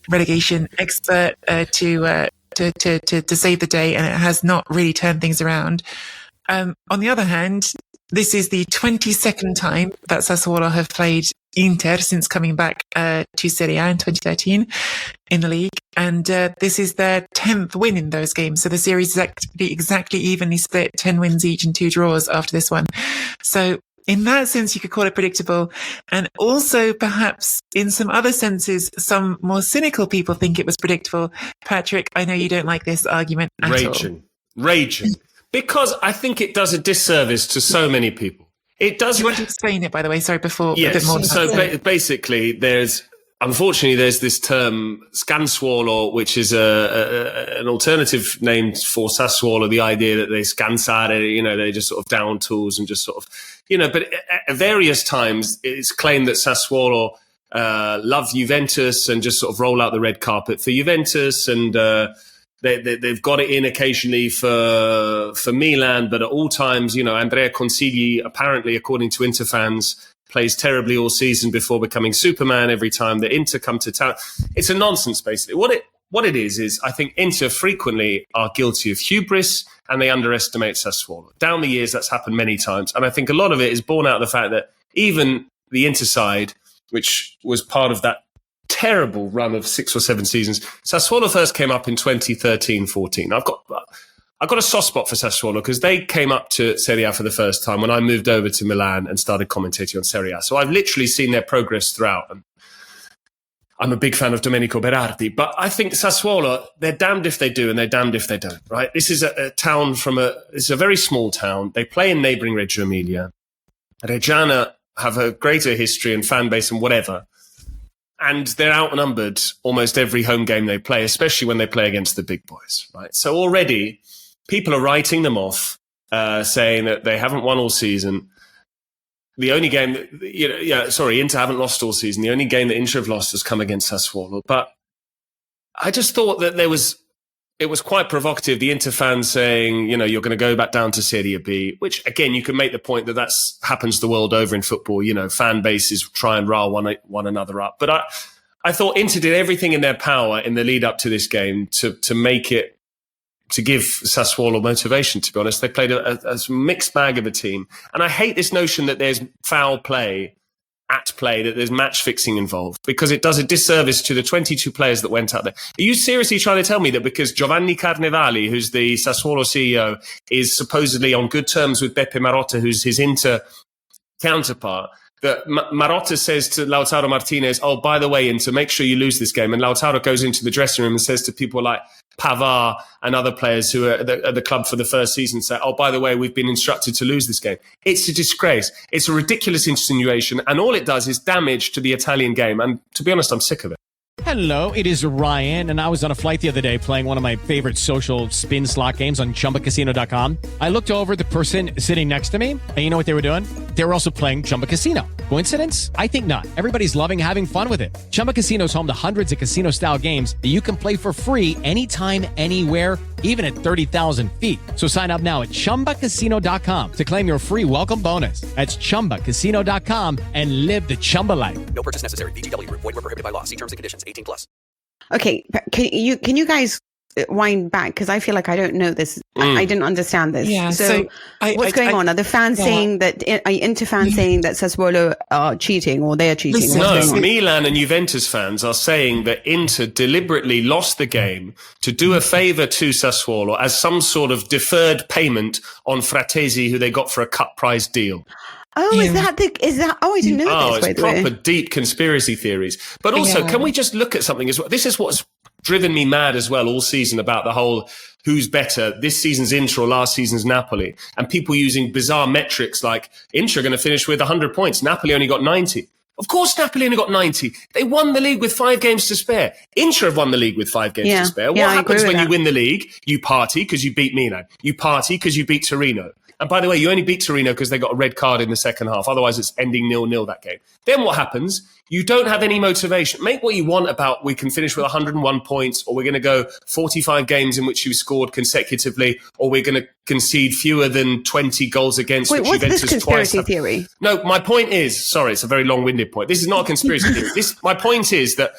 relegation expert, to save the day, and it has not really turned things around. On the other hand, this is the 22nd time that Sassuolo have played Inter since coming back to Serie A in 2013 in the league, and this is their 10th win in those games. So the series is exactly evenly split, 10 wins each and 2 draws after this one. So in that sense, you could call it predictable. And also, perhaps in some other senses, some more cynical people think it was predictable. Patrick, I know you don't like this argument at all. Raging. Because I think it does a disservice to so many people. It does. Do you want to explain it, by the way? Sorry, before. Yes. A bit more So basically, there's this term scanswolo, which is an alternative name for Sassuolo. The idea that they scansare, they just sort of down tools and just sort of, But at various times, it's claimed that Sassuolo love Juventus and just sort of roll out the red carpet for Juventus, and they've got it in occasionally for Milan, but at all times, Andrea Consigli, apparently, according to Inter fans, plays terribly all season before becoming Superman every time the Inter come to town. It's a nonsense, basically. What it is I think Inter frequently are guilty of hubris, and they underestimate Sassuolo. Down the years, that's happened many times, and I think a lot of it is born out of the fact that even the Inter side, which was part of that terrible run of 6 or 7 seasons. Sassuolo first came up in 2013-14. I've got a soft spot for Sassuolo because they came up to Serie A for the first time when I moved over to Milan and started commentating on Serie A. So I've literally seen their progress throughout. And I'm a big fan of Domenico Berardi, but I think Sassuolo, they're damned if they do and they're damned if they don't, right? This is a town it's a very small town. They play in neighbouring Reggio Emilia. Reggiana have a greater history and fan base and whatever. And they're outnumbered almost every home game they play, especially when they play against the big boys, right? So already people are writing them off, saying that they haven't won all season. The only game Inter haven't lost all season. The only game that Inter have lost has come against Sassuolo. But I just thought that it was quite provocative, the Inter fans saying, you're going to go back down to Serie B, which, again, you can make the point that happens the world over in football. Fan bases try and rile one another up. But I thought Inter did everything in their power in the lead up to this game to make it, to give Sassuolo motivation, to be honest. They played a mixed bag of a team. And I hate this notion that there's foul play at play, that there's match fixing involved, because it does a disservice to the 22 players that went out there. Are you seriously trying to tell me that because Giovanni Carnevali, who's the Sassuolo CEO, is supposedly on good terms with Beppe Marotta, who's his Inter counterpart, that Marotta says to Lautaro Martinez, oh, by the way, Inter, make sure you lose this game. And Lautaro goes into the dressing room and says to people like Pavard and other players who are at the club for the first season, say, oh, by the way, we've been instructed to lose this game. It's a disgrace. It's a ridiculous insinuation. And all it does is damage to the Italian game. And to be honest, I'm sick of it. Hello, it is Ryan, and I was on a flight the other day playing one of my favorite social spin slot games on chumbacasino.com. I looked over at the person sitting next to me, and you know what they were doing? They were also playing Chumba Casino. Coincidence? I think not. Everybody's loving having fun with it. Chumba Casino is home to hundreds of casino-style games that you can play for free anytime, anywhere, even at 30,000 feet. So sign up now at chumbacasino.com to claim your free welcome bonus. That's chumbacasino.com and live the Chumba life. No purchase necessary. VGW. Void where prohibited by law. See terms and conditions. 18+. Okay, can you guys wind back, because I feel like I don't know this. I didn't understand this. Yeah. So what's going on? Are the fans saying that? Are Inter fans saying that Sassuolo are cheating, or they are cheating? No, Milan and Juventus fans are saying that Inter deliberately lost the game to do a favour to Sassuolo as some sort of deferred payment on Fratesi, who they got for a cut price deal. Oh, is that? Oh, I didn't know this. It's proper deep conspiracy theories. But also, can we just look at something as well? This is what's driven me mad as well all season about the whole who's better, this season's Inter or last season's Napoli, and people using bizarre metrics like Inter are going to finish with 100 points. Napoli only got 90. Of course, Napoli only got 90. They won the league with 5 games to spare. Inter have won the league with 5 games to spare. What happens when you win the league? You party because you beat Milan. You party because you beat Torino. And by the way, you only beat Torino because they got a red card in the second half. Otherwise, it's ending 0-0 that game. Then what happens? You don't have any motivation. Make what you want about we can finish with 101 points, or we're going to go 45 games in which you scored consecutively, or we're going to concede fewer than 20 goals against. Wait, what's Juventus this conspiracy theory? No, my point is, sorry, it's a very long-winded point. This is not a conspiracy theory. My point is that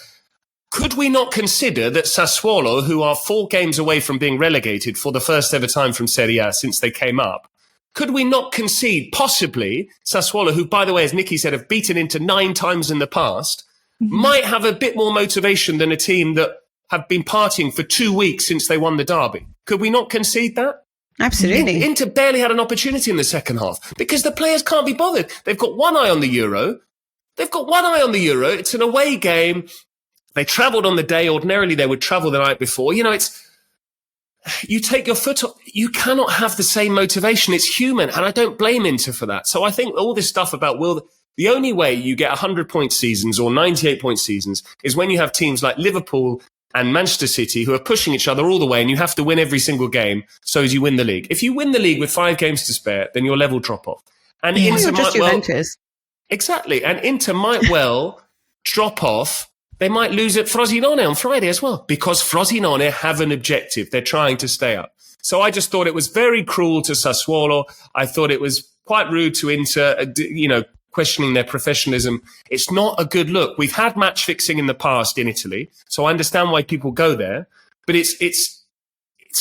could we not consider that Sassuolo, who are 4 games away from being relegated for the first ever time from Serie A since they came up, could we not concede possibly Sassuolo, who, by the way, as Nicky said, have beaten Inter 9 times in the past, might have a bit more motivation than a team that have been partying for 2 weeks since they won the derby? Could we not concede that? Absolutely. Inter barely had an opportunity in the second half because the players can't be bothered. They've got one eye on the Euro. It's an away game. They travelled on the day. Ordinarily, they would travel the night before. You know, you take your foot off. You cannot have the same motivation. It's human. And I don't blame Inter for that. So I think all this stuff about the only way you get 100-point seasons or 98-point seasons is when you have teams like Liverpool and Manchester City who are pushing each other all the way, and you have to win every single game so as you win the league. If you win the league with 5 games to spare, then your level drop off. And Inter might Juventus. Exactly. And Inter might well drop off. They might lose at Frosinone on Friday as well, because Frosinone have an objective. They're trying to stay up. So I just thought it was very cruel to Sassuolo. I thought it was quite rude to Inter, questioning their professionalism. It's not a good look. We've had match fixing in the past in Italy, so I understand why people go there, but it's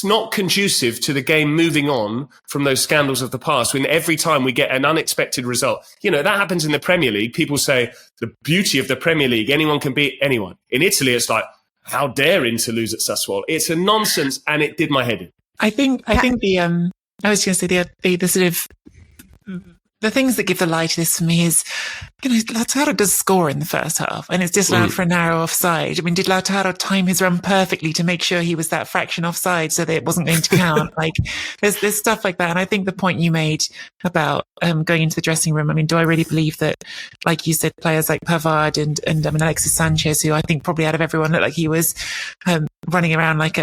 not conducive to the game moving on from those scandals of the past when every time we get an unexpected result. You know, that happens in the Premier League. People say the beauty of the Premier League, anyone can beat anyone. In Italy, it's like, how dare Inter lose at Sassuolo? It's a nonsense, and it did my head in. I think I was going to say the sort of the things that give the lie to this for me is, Lautaro does score in the first half, and it's disallowed for a narrow offside. I mean, did Lautaro time his run perfectly to make sure he was that fraction offside so that it wasn't going to count? Like, there's stuff like that. And I think the point you made about going into the dressing room, I mean, do I really believe that, like you said, players like Pavard and Alexis Sanchez, who I think probably out of everyone looked like he was running around like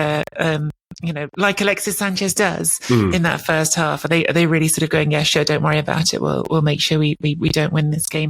like Alexis Sanchez does in that first half. Are they really sort of going, yeah, sure, don't worry about it. We'll make sure we don't win this game.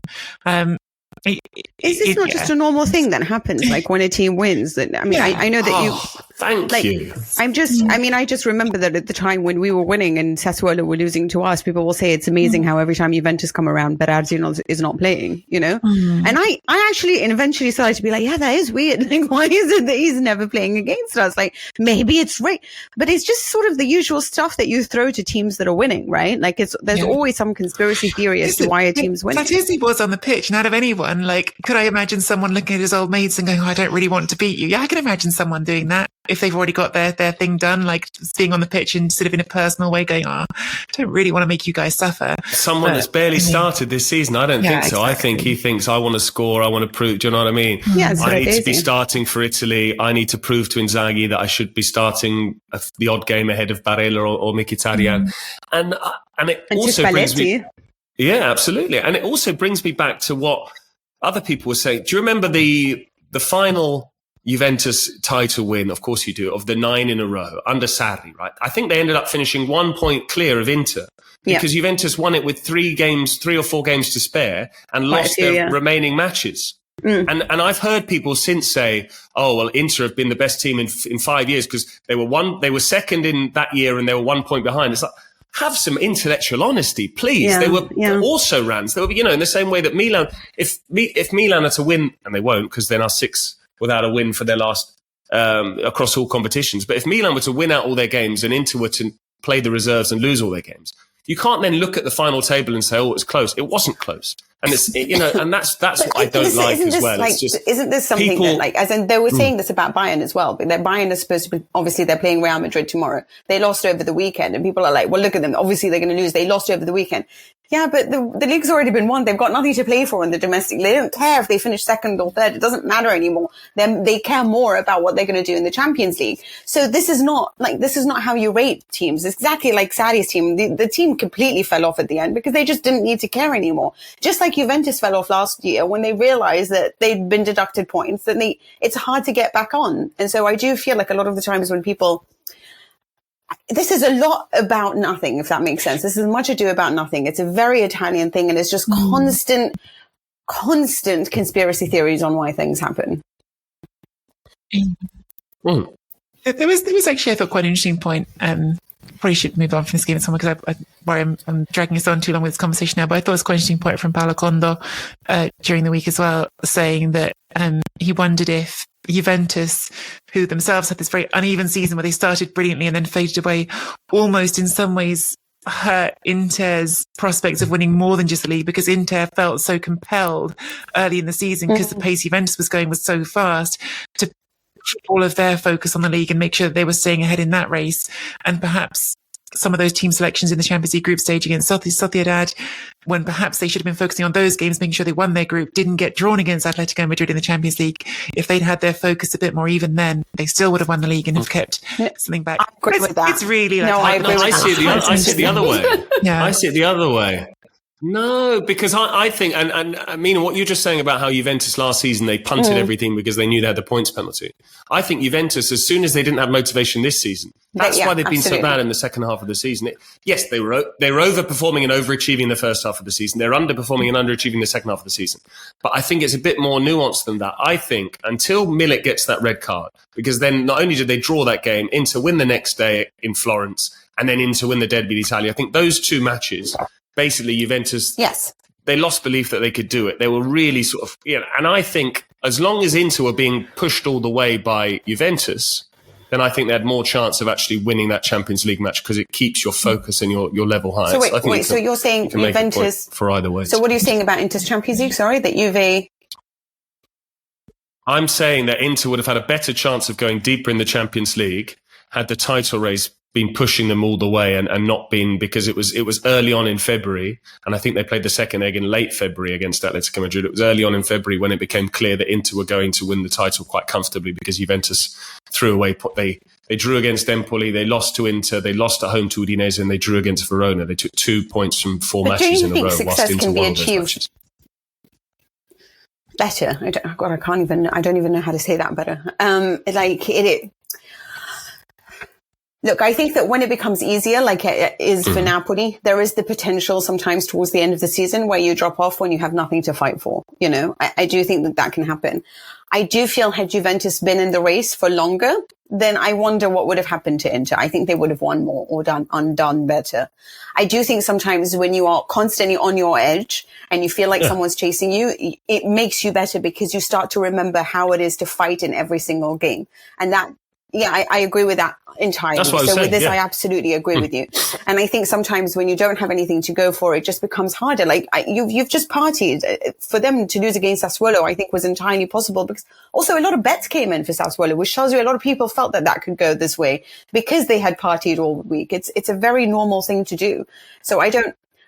Is this not just a normal thing that happens, like when a team wins? That I know that Thank you. I just remember that at the time when we were winning and Sassuolo were losing to us, people will say it's amazing how every time Juventus come around, Berardi is not playing, And I actually eventually started to be like, yeah, that is weird. Like, why is it that he's never playing against us? Like, maybe it's right. But it's just sort of the usual stuff that you throw to teams that are winning, right? Like, there's always some conspiracy theory as to why a team's winning. Fratesi was on the pitch, and out of anyone, like, could I imagine someone looking at his old mates and going, I don't really want to beat you? Yeah, I can imagine someone doing that. if they've already got their thing done, like being on the pitch and sort of in a personal way going, I don't really want to make you guys suffer. Someone that's barely started this season. I don't think so. Exactly. I think he thinks, I want to score, I want to prove, do you know what I mean? Yeah, I need to be starting for Italy. I need to prove to Inzaghi that I should be starting the odd game ahead of Barella or Mkhitaryan. And it also brings me... Yeah, absolutely. And it also brings me back to what other people were saying. Do you remember the final Juventus title win? Of course you do, of the 9 in a row under Sarri, right? I think they ended up finishing 1 point clear of Inter because Juventus won it with 3 or 4 games to spare and lost their remaining matches. And I've heard people since say, oh, well, Inter have been the best team in 5 years because they were second in that year and they were 1 point behind. It's like, have some intellectual honesty, please. Yeah, they were also rans. They were, in the same way that Milan, if Milan are to win, and they won't because they're now 6 without a win for their last, across all competitions. But if Milan were to win out all their games and Inter were to play the reserves and lose all their games, you can't then look at the final table and say, oh, it's close. It wasn't close. And it's, and that's what I don't like as well. Like, it's just, isn't this something that, like, as in they were saying this about Bayern as well, but Bayern is supposed to be, obviously they're playing Real Madrid tomorrow. They lost over the weekend and people are like, well, look at them. Obviously they're going to lose. They lost over the weekend. Yeah, but the league's already been won. They've got nothing to play for in the domestic. They don't care if they finish second or third. It doesn't matter anymore. They care more about what they're going to do in the Champions League. So this is not how you rate teams. It's exactly like Sarri's team. The team completely fell off at the end because they just didn't need to care anymore. Just like Juventus fell off last year when they realized that they'd been deducted points, that it's hard to get back on. And so I do feel like a lot of the times when people, this is a lot about nothing, if that makes sense. This is as much ado about nothing. It's a very Italian thing, and it's just constant conspiracy theories on why things happen. There was actually, I thought, quite an interesting point. Probably should move on from this game somewhere because I'm dragging us on too long with this conversation now. But I thought it was quite an interesting point from Paolo Condo during the week as well, saying that he wondered if Juventus, who themselves had this very uneven season where they started brilliantly and then faded away, almost in some ways hurt Inter's prospects of winning more than just the league, because Inter felt so compelled early in the season because the pace Juventus was going was so fast to put all of their focus on the league and make sure that they were staying ahead in that race. And perhaps some of those team selections in the Champions League group stage against Sociedad, when perhaps they should have been focusing on those games, making sure they won their group, didn't get drawn against Atletico Madrid in the Champions League. If they'd had their focus a bit more even then, they still would have won the league and have kept something back. I agree with that. It's really like... I see it the other way. Yeah. I see it the other way. No, because I think, and I mean, what you're just saying about how Juventus last season, they punted everything because they knew they had the points penalty. I think Juventus, as soon as they didn't have motivation this season, that's why they've been so bad in the second half of the season. Yes, they were overperforming and overachieving the first half of the season. They're underperforming and underachieving the second half of the season. But I think it's a bit more nuanced than that. I think until Milik gets that red card, because then not only did they draw that game, Inter win the next day in Florence, and then Inter win the Derby d'Italia. I think those two matches, basically Juventus, they lost belief that they could do it. They were really sort of, and I think as long as Inter were being pushed all the way by Juventus, then I think they had more chance of actually winning that Champions League match because it keeps your focus and your level high. So wait, so you're saying Juventus for either way. So what are you saying about Inter's Champions League? Sorry, that Juve... I'm saying that Inter would have had a better chance of going deeper in the Champions League had the title race been pushing them all the way and not been, because it was early on in February, and I think they played the second leg in late February against Atletico Madrid. It was early on in February when it became clear that Inter were going to win the title quite comfortably because Juventus threw away. They drew against Empoli, they lost to Inter, they lost at home to Udinese, and they drew against Verona. They took 2 points from 4 matches in a row. Do you think success can be achieved better? I don't even know how to say that better. Look, I think that when it becomes easier, like it is for Napoli, there is the potential sometimes towards the end of the season where you drop off when you have nothing to fight for. I do think that can happen. I do feel had Juventus been in the race for longer, then I wonder what would have happened to Inter. I think they would have won more or done better. I do think sometimes when you are constantly on your edge and you feel like someone's chasing you, it makes you better because you start to remember how it is to fight in every single game. And that, I agree with that entirely. That's what I was so saying, with this, yeah. I absolutely agree with you. And I think sometimes when you don't have anything to go for, it just becomes harder. Like you've just partied. For them to lose against Sassuolo, I think was entirely possible because also a lot of bets came in for Sassuolo, which shows you a lot of people felt that could go this way because they had partied all week. It's a very normal thing to do. So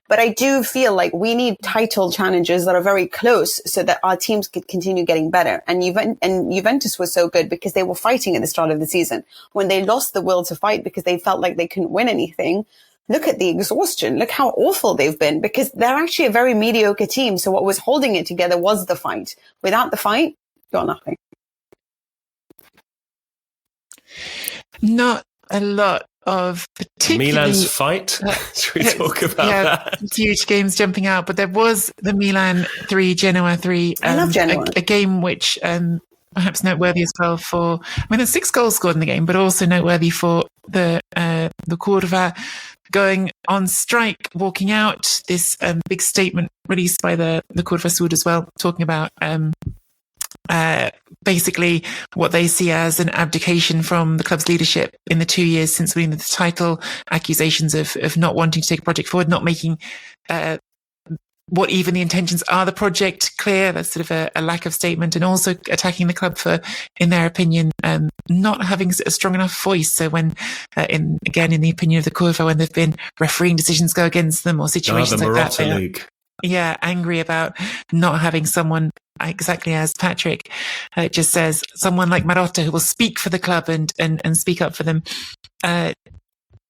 but I do feel like we need title challenges that are very close so that our teams could continue getting better. And Juventus was so good because they were fighting at the start of the season. When they lost the will to fight because they felt like they couldn't win anything, look at the exhaustion. Look how awful they've been because they're actually a very mediocre team. So what was holding it together was the fight. Without the fight, got nothing. Not a lot of particularly Milan's fight. Should we talk about that? Huge games jumping out, but there was the Milan 3, Genoa 3. I love Genoa. A game which perhaps noteworthy as well for. There's 6 goals scored in the game, but also noteworthy for the Curva going on strike, walking out. This big statement released by the Curva Sud as well, talking about basically what they see as an abdication from the club's leadership in the 2 years since winning the title, accusations of not wanting to take a project forward, not making what even the intentions are the project clear. That's sort of a lack of statement, and also attacking the club for, in their opinion, not having a strong enough voice. So when, in the opinion of the Curva, when there've been refereeing decisions go against them or situations like that, League. Angry about not having someone exactly as Patrick just says, someone like Marotta who will speak for the club and speak up for them.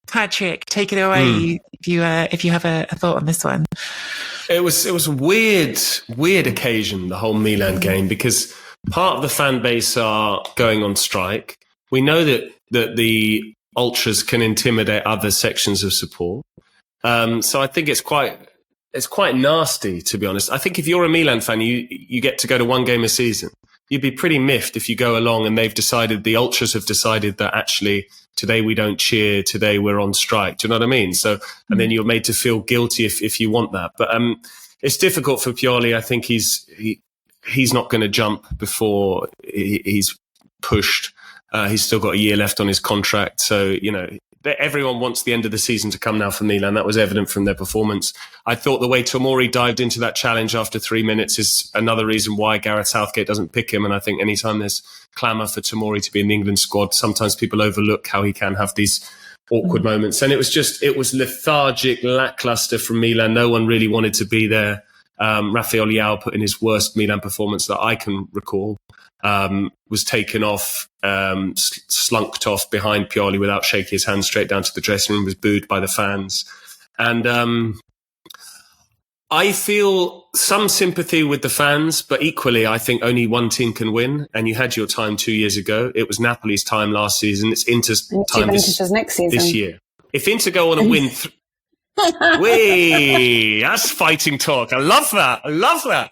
Patrick, take it away if you have a thought on this one. It was a weird occasion, the whole Milan game, because part of the fan base are going on strike. We know that the ultras can intimidate other sections of support. So I think it's quite nasty, to be honest. I think if you're a Milan fan, you get to go to one game a season. You'd be pretty miffed if you go along and the ultras have decided that actually today we don't cheer, today we're on strike. Do you know what I mean? So, and then you're made to feel guilty if you want that. But it's difficult for Pioli. I think he's not going to jump before he's pushed. He's still got a year left on his contract. So, everyone wants the end of the season to come now for Milan. That was evident from their performance. I thought the way Tomori dived into that challenge after 3 minutes is another reason why Gareth Southgate doesn't pick him. And I think anytime there's clamour for Tomori to be in the England squad, sometimes people overlook how he can have these awkward moments. And it was lethargic, lackluster from Milan. No one really wanted to be there. Rafael Leao put in his worst Milan performance that I can recall. Was taken off, slunked off behind Pioli without shaking his hand straight down to the dressing room, was booed by the fans. And I feel some sympathy with the fans, but equally I think only one team can win. And you had your time 2 years ago. It was Napoli's time last season. It's Inter's time this year. If Inter go on a win... Wait, that's fighting talk. I love that.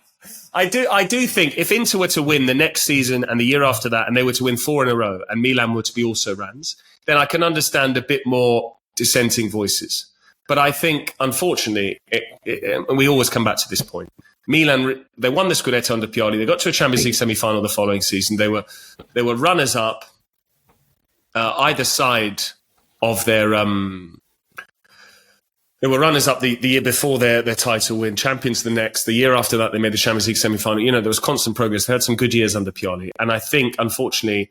I do think if Inter were to win the next season and the year after that, and they were to win 4 in a row, and Milan were to be also Rans, then I can understand a bit more dissenting voices. But I think, unfortunately, and we always come back to this point, Milan, they won the Scudetto under Pioli. They got to a Champions League semi-final the following season. They were runners-up either side of their... They were runners-up the year before their title win, champions the next. The year after that, they made the Champions League semi-final. There was constant progress. They had some good years under Pioli. And I think, unfortunately,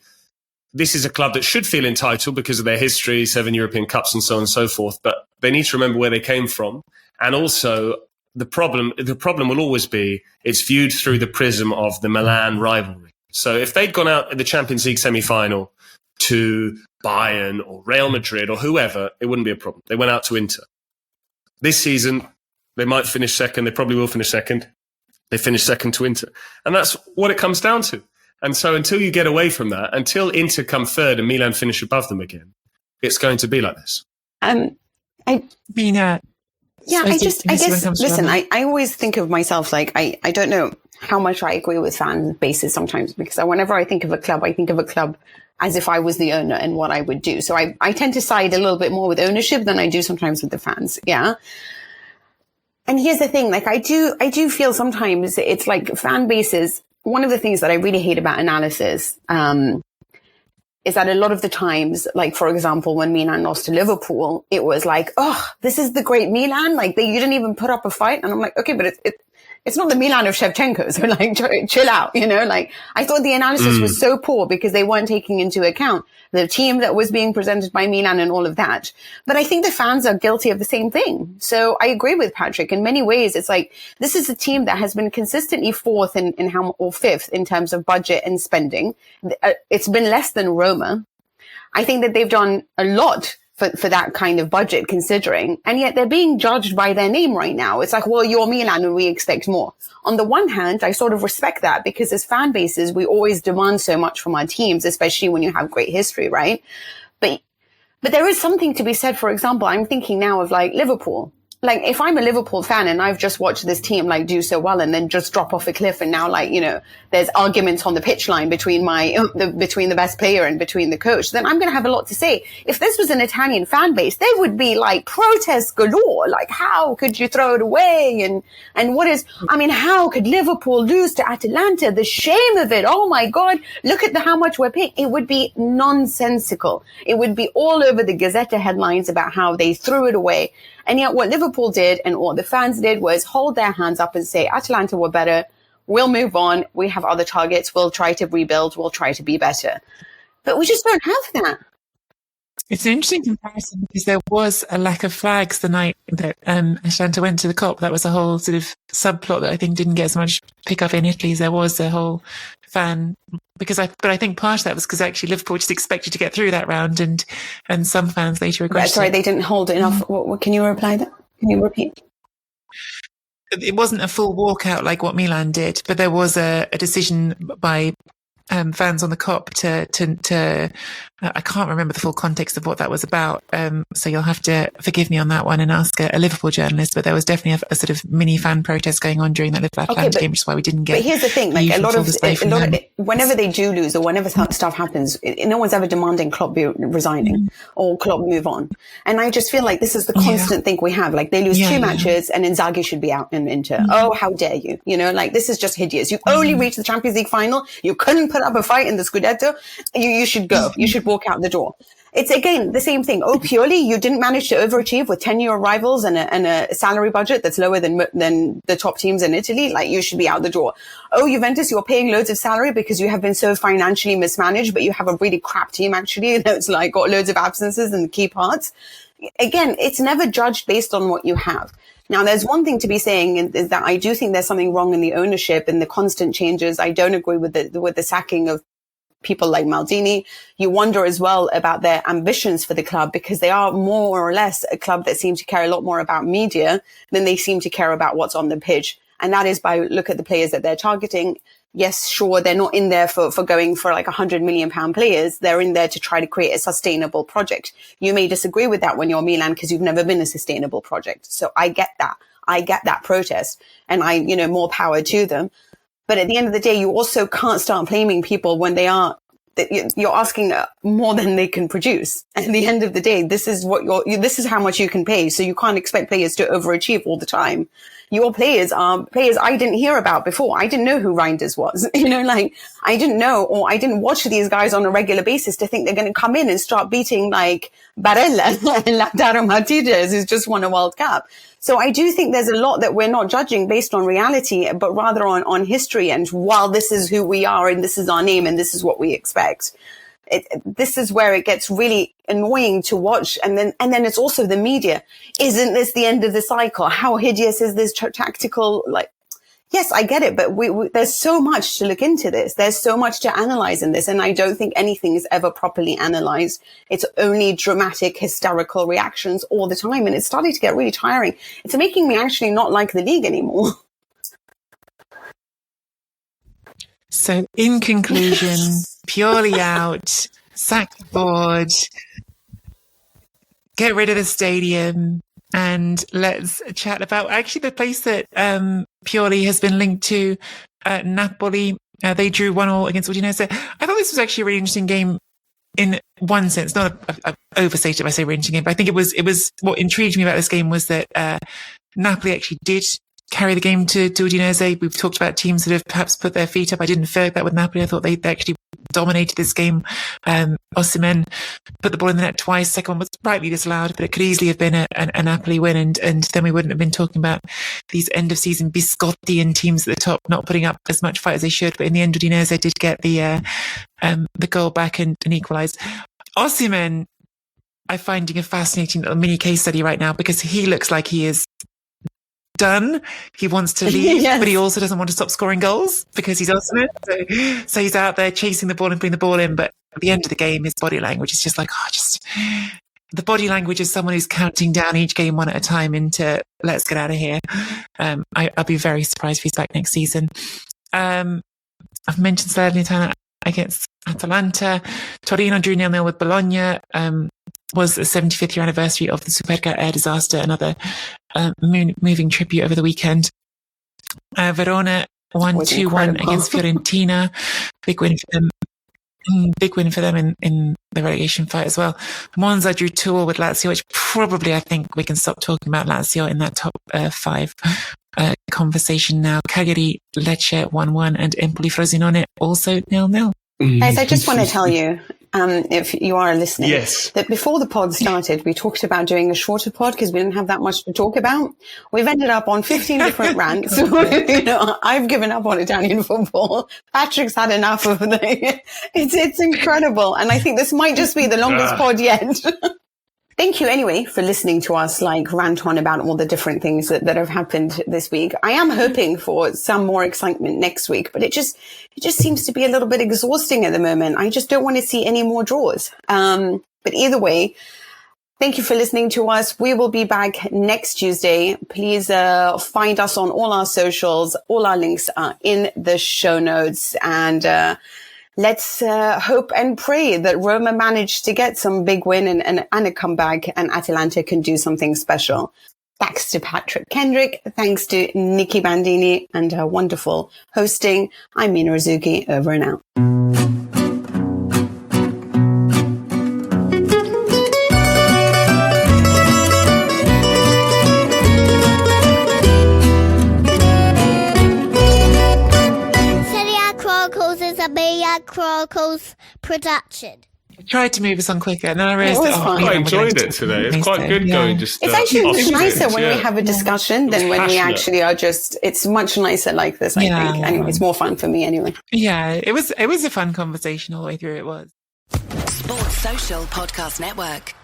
this is a club that should feel entitled because of their history, 7 European Cups and so on and so forth. But they need to remember where they came from. And also, the problem will always be it's viewed through the prism of the Milan rivalry. So if they'd gone out in the Champions League semi-final to Bayern or Real Madrid or whoever, it wouldn't be a problem. They went out to Inter. This season, they might finish second. They probably will finish second. They finish second to Inter. And that's what it comes down to. And so until you get away from that, until Inter come third and Milan finish above them again, it's going to be like this. I always think of myself like, I don't know how much I agree with fan bases sometimes, because whenever I think of a club as if I was the owner and what I would do. So I tend to side a little bit more with ownership than I do sometimes with the fans. Yeah. And here's the thing, like I do feel sometimes it's like fan bases. One of the things that I really hate about analysis, is that a lot of the times, like, for example, when Milan lost to Liverpool, it was like, oh, this is the great Milan. Like, you didn't even put up a fight. And I'm like, okay, but it's not the Milan of Shevchenko. So like, chill out, you know, like I thought the analysis was so poor because they weren't taking into account the team that was being presented by Milan and all of that. But I think the fans are guilty of the same thing. So I agree with Patrick. In many ways, it's like, this is a team that has been consistently fourth or fifth in terms of budget and spending. It's been less than Roma. I think that they've done a lot for that kind of budget considering, and yet they're being judged by their name right now. It's like, well, you're Milan and we expect more. On the one hand, I sort of respect that because as fan bases, we always demand so much from our teams, especially when you have great history, right? But there is something to be said. For example, I'm thinking now of like Liverpool. Like, if I'm a Liverpool fan and I've just watched this team like do so well and then just drop off a cliff, and now, like, you know, there's arguments on the pitch line between between the best player and between the coach, then I'm going to have a lot to say. If this was an Italian fan base, they would be like protests galore. Like, how could you throw it away? And how could Liverpool lose to Atalanta? The shame of it. Oh my God. Look at how much we're paying. It would be nonsensical. It would be all over the Gazzetta headlines about how they threw it away. And yet what Liverpool did and what the fans did was hold their hands up and say, Atalanta were better. We'll move on. We have other targets. We'll try to rebuild. We'll try to be better. But we just don't have that. It's an interesting comparison because there was a lack of flags the night that Atalanta went to the Cop. That was a whole sort of subplot that I think didn't get as much pickup in Italy as there was a whole fan. But I think part of that was because actually Liverpool just expected to get through that round, and some fans later regretted. Sorry, they didn't hold it enough. Can you reply that? Can you repeat? It wasn't a full walkout like what Milan did, but there was a decision by fans on the Cop to I can't remember the full context of what that was about. So you'll have to forgive me on that one and ask a Liverpool journalist, but there was definitely a sort of mini fan protest going on during that Liverpool-Atalanta game, which is why we didn't get. But here's the thing, like a lot of whenever they do lose or whenever stuff happens, no one's ever demanding Klopp be resigning or Klopp move on. And I just feel like this is the constant thing we have. Like, they lose two matches and Inzaghi should be out in Inter. Oh, how dare you? You know, like, this is just hideous. You only reached the Champions League final. You couldn't put up a fight in the Scudetto. You should go. You should walk out the door. It's again the same thing. Oh, purely you didn't manage to overachieve with 10-year rivals and a salary budget that's lower than the top teams in Italy. Like, you should be out the door. Oh, Juventus, you're paying loads of salary because you have been so financially mismanaged, but you have a really crap team actually that's like got loads of absences in the key parts. Again, it's never judged based on what you have. Now, there's one thing to be saying is that I do think there's something wrong in the ownership and the constant changes. I don't agree with the sacking of people like Maldini. You wonder as well about their ambitions for the club, because they are more or less a club that seem to care a lot more about media than they seem to care about what's on the pitch. And that is by look at the players that they're targeting. Yes, sure, they're not in there for going for like £100 million players. They're in there to try to create a sustainable project. You may disagree with that when you're Milan because you've never been a sustainable project. So I get that. I get that protest, and more power to them. But at the end of the day, you also can't start blaming people when you're asking more than they can produce. At the end of the day, this is how much you can pay. So you can't expect players to overachieve all the time. Your players are players I didn't hear about before. I didn't know who Reinders was. I didn't know, or I didn't watch these guys on a regular basis to think they're going to come in and start beating like Barella and Lautaro Martinez, who's just won a World Cup. So I do think there's a lot that we're not judging based on reality, but rather on history. And while this is who we are and this is our name and this is what we expect, this is where it gets really annoying to watch. And then it's also the media. Isn't this the end of the cycle? How hideous is this tactical? Like, yes, I get it, but there's so much to look into this. There's so much to analyze in this. And I don't think anything is ever properly analyzed. It's only dramatic, hysterical reactions all the time. And it's starting to get really tiring. It's making me actually not like the league anymore. So in conclusion, purely out, sack the board, get rid of the stadium, and let's chat about actually the place that Pioli has been linked to, Napoli. They drew 1-1 against Udinese. I thought this was actually a really interesting game in one sense, not overstated if I say really interesting game, but I think it was what intrigued me about this game was that Napoli actually did carry the game to Udinese. We've talked about teams that have perhaps put their feet up. I didn't feel like that with Napoli. I thought they actually dominated this game. Osimhen put the ball in the net twice. Second one was rightly disallowed, but it could easily have been a Napoli win, and then we wouldn't have been talking about these end of season Biscotti and teams at the top not putting up as much fight as they should. But in the end, Udinese did get the goal back and equalise. Osimhen, I'm finding a fascinating little mini case study right now, because he looks like he is done. He wants to leave, yes, but he also doesn't want to stop scoring goals because he's Osimhen. So he's out there chasing the ball and putting the ball in. But at the end of the game, his body language is just like, the body language of someone who's counting down each game one at a time into let's get out of here. I'll be very surprised if he's back next season. I've mentioned Salernitana against Atalanta. Torino drew 0-0 with Bologna. Was the 75th year anniversary of the Superga air disaster, another moving tribute over the weekend. Verona won 2-1 against Fiorentina. Big win for them. Big win for them in the relegation fight as well. Monza drew 2-2 with Lazio, which probably I think we can stop talking about Lazio in that top 5 conversation now. Cagliari, Lecce 1-1 and Empoli Frosinone also 0-0. Guys, I just want to tell you, if you are listening, yes, that before the pod started, we talked about doing a shorter pod because we didn't have that much to talk about. We've ended up on 15 different rants. I've given up on Italian football. Patrick's had enough of it. It's incredible. And I think this might just be the longest pod yet. Thank you anyway for listening to us rant on about all the different things that have happened this week. I am hoping for some more excitement next week, but it just seems to be a little bit exhausting at the moment. I just don't want to see any more draws. But either way, thank you for listening to us. We will be back next Tuesday. Please find us on all our socials. All our links are in the show notes, and let's hope and pray that Roma managed to get some big win and a comeback, and Atalanta can do something special. Thanks to Patrick Kendrick. Thanks to Nikki Bandini and her wonderful hosting. I'm Mina Rizuki. Over and out. Chronicles production. I tried to move us on quicker, and then I realised I enjoyed it today. It's quite good going just. It's actually nicer when we have a discussion than when we actually are just. It's much nicer like this. I think. Anyway, it's more fun for me anyway. Yeah, it was a fun conversation all the way through. It was. Sports Social Podcast Network.